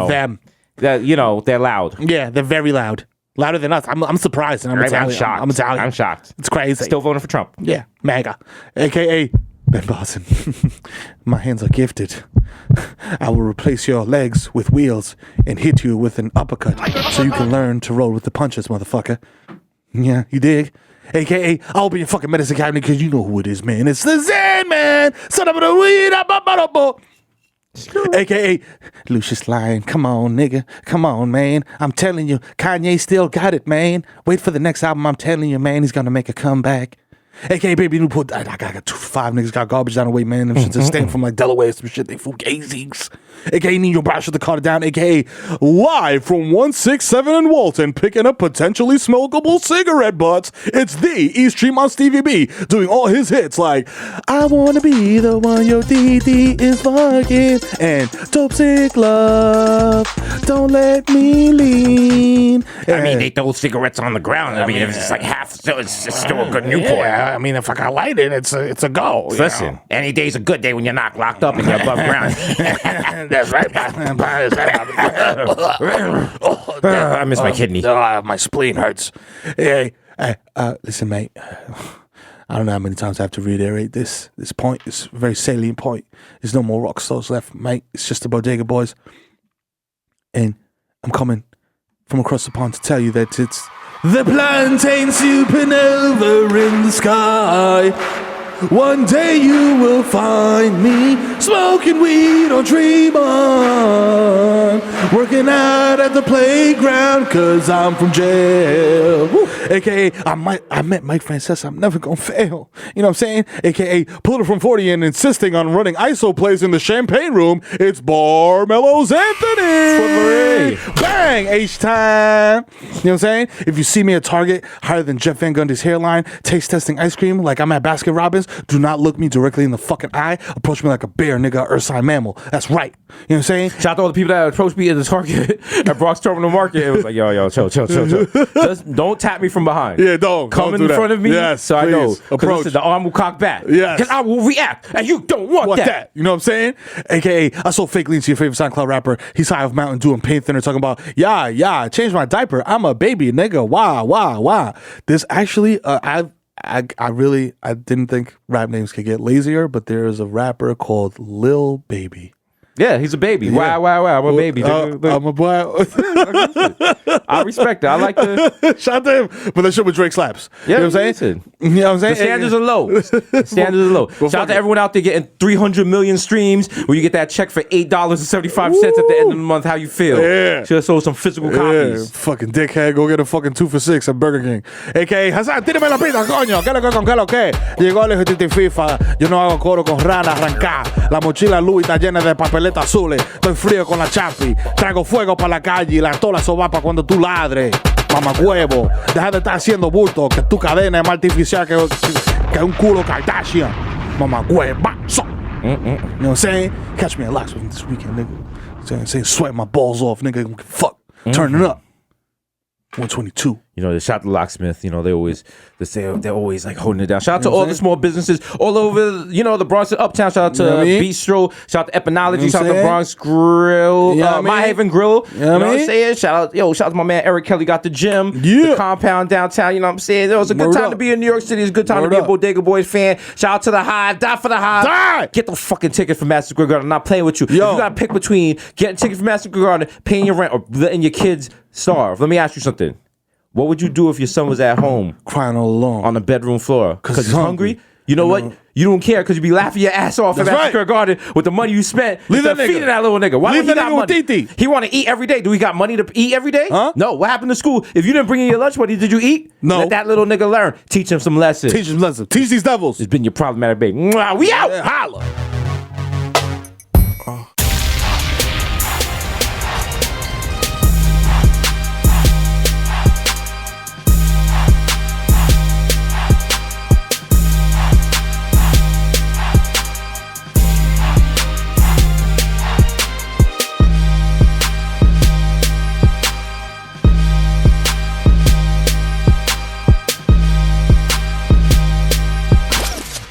them. They're loud. Yeah, they're very loud. Louder than us. I'm surprised. And I'm Italian. I'm shocked. I'm Italian. I'm shocked. It's crazy. Still voting for Trump. Yeah, MAGA. AKA Ben Boston. My hands are gifted. I will replace your legs with wheels and hit you with an uppercut so you can learn to roll with the punches, motherfucker. Yeah, you dig? AKA, I'll be your fucking medicine cabinet because you know who it is, man. It's the Zen, man. Son of a weed. AKA Lucius Lyon. Come on, nigga. Come on, man. I'm telling you, Kanye still got it, man. Wait for the next album. I'm telling you, man, he's gonna make a comeback. AKA Baby Newport. I got 5 niggas got garbage down the way, man. Them shit just staying from like Delaware, some shit. They fugazies. AKA Nino Brown shut the car down. AKA live from 167 in Walton, picking up potentially smokable cigarette butts. It's the East Tremont Stevie B doing all his hits like I Wanna Be the One Your DD is fucking and Dope Sick Love. Don't let me lean. I mean, they throw cigarettes on the ground. I mean, if it's like half, so it's still a good Newport. Yeah, I mean, if I got light in, it's a go. Listen, any day's a good day when you're not locked up and you're above ground. That's right. I miss my kidney. My spleen hurts. Hey, listen, mate. I don't know how many times I have to reiterate this point. This very salient point. There's no more rock stars left, mate. It's just the Bodega Boys. And I'm coming from across the pond to tell you that it's the plantain supernova in the sky. One day you will find me smoking weed on Tremont, working out at the playground cause I'm from jail. Woo. AKA I met Mike Francesa, I'm never gonna fail. You know what I'm saying? AKA pulled it from 40 and insisting on running ISO plays in the champagne room. It's Barmelo's Anthony. Bang! H-time. You know what I'm saying? If you see me at Target higher than Jeff Van Gundy's hairline, taste testing ice cream like I'm at Baskin Robbins, do not look me directly in the fucking eye. Approach me like a bear, nigga, ursine mammal. That's right. You know what I'm saying? Shout out to all the people that approached me at the Target at Bronx Terminal Market. It was like, yo, chill. Just don't tap me from behind. Yeah, don't. Come don't in do front of me, yes, so please. I know. Approach. Listen, the arm will cock back. Yes. Because I will react, and you don't want that. You know what I'm saying? AKA, I sold fake lean to your favorite SoundCloud rapper. He's high off Mountain Dew and pain thinner talking about, yeah, changed my diaper. I'm a baby, nigga. Why? There's actually, I didn't think rap names could get lazier, but there is a rapper called Lil Baby. Yeah, he's a baby. Yeah. Wow, I'm a baby. I'm a boy. I respect that. I like the shout to him. But that shit with Drake slaps. Yeah, you know what I'm saying? You know what I'm saying? The standards are low. Shout out to everyone out there getting 300 million streams where you get that check for $8.75 at the end of the month. How you feel? Yeah. Should have sold some physical copies. Fucking dickhead. Go get a fucking 2 for $6 at Burger King. AKA Hasan, tírame la pita, coño. ¿Qué lo que? Llegó el ejército FIFA. Yo no hago coro con rana arrancar. La mochila Louis está llena de papeletas azules. Estoy frío con la chapi. Traigo fuego para la calle y la tola sobapa cuando tú ladres. Mamacuevo. Deja de estar haciendo bulto. Que tu cadena es más artificial que un culo Kardashian. Mamacuevazo. You know what I'm saying? Catch me at Locks this weekend, nigga. Saying sweat my balls off, nigga. Fuck. Turn it up. 122. You know, shout out to Locksmith. You know, they're always like holding it down. Shout out to all the small businesses all over, you know, the Bronx and Uptown. Shout out to Bistro. Shout out to Epinology. Shout out to Bronx Grill. My Haven Grill. You know what I'm saying? Shout out to my man Eric Kelly. Got the gym. The compound downtown. You know what I'm saying? It was a good time to be in New York City. It's a good time to be a Bodega Boys fan. Shout out to the Hive. Die for the Hive. Die! Get the fucking ticket for Madison Square Garden. I'm not playing with you. If you got to pick between getting tickets for Madison Square Garden, paying your rent, or letting your kids starve, let me ask you something. What would you do if your son was at home crying all alone on the bedroom floor because he's hungry? You know what? You don't care because you be laughing your ass off at Madison Square Garden with the money you spent. Leave that nigga. Feeding that little nigga. Why Leave would he that got nigga money? with Titi. He want to eat every day. Do he got money to eat every day? Huh? No. What happened to school? If you didn't bring in your lunch money, did you eat? No. Let that little nigga learn. Teach him some lessons. Teach him lessons. Teach these devils. It's been your problematic baby. Mwah, we out. Holla.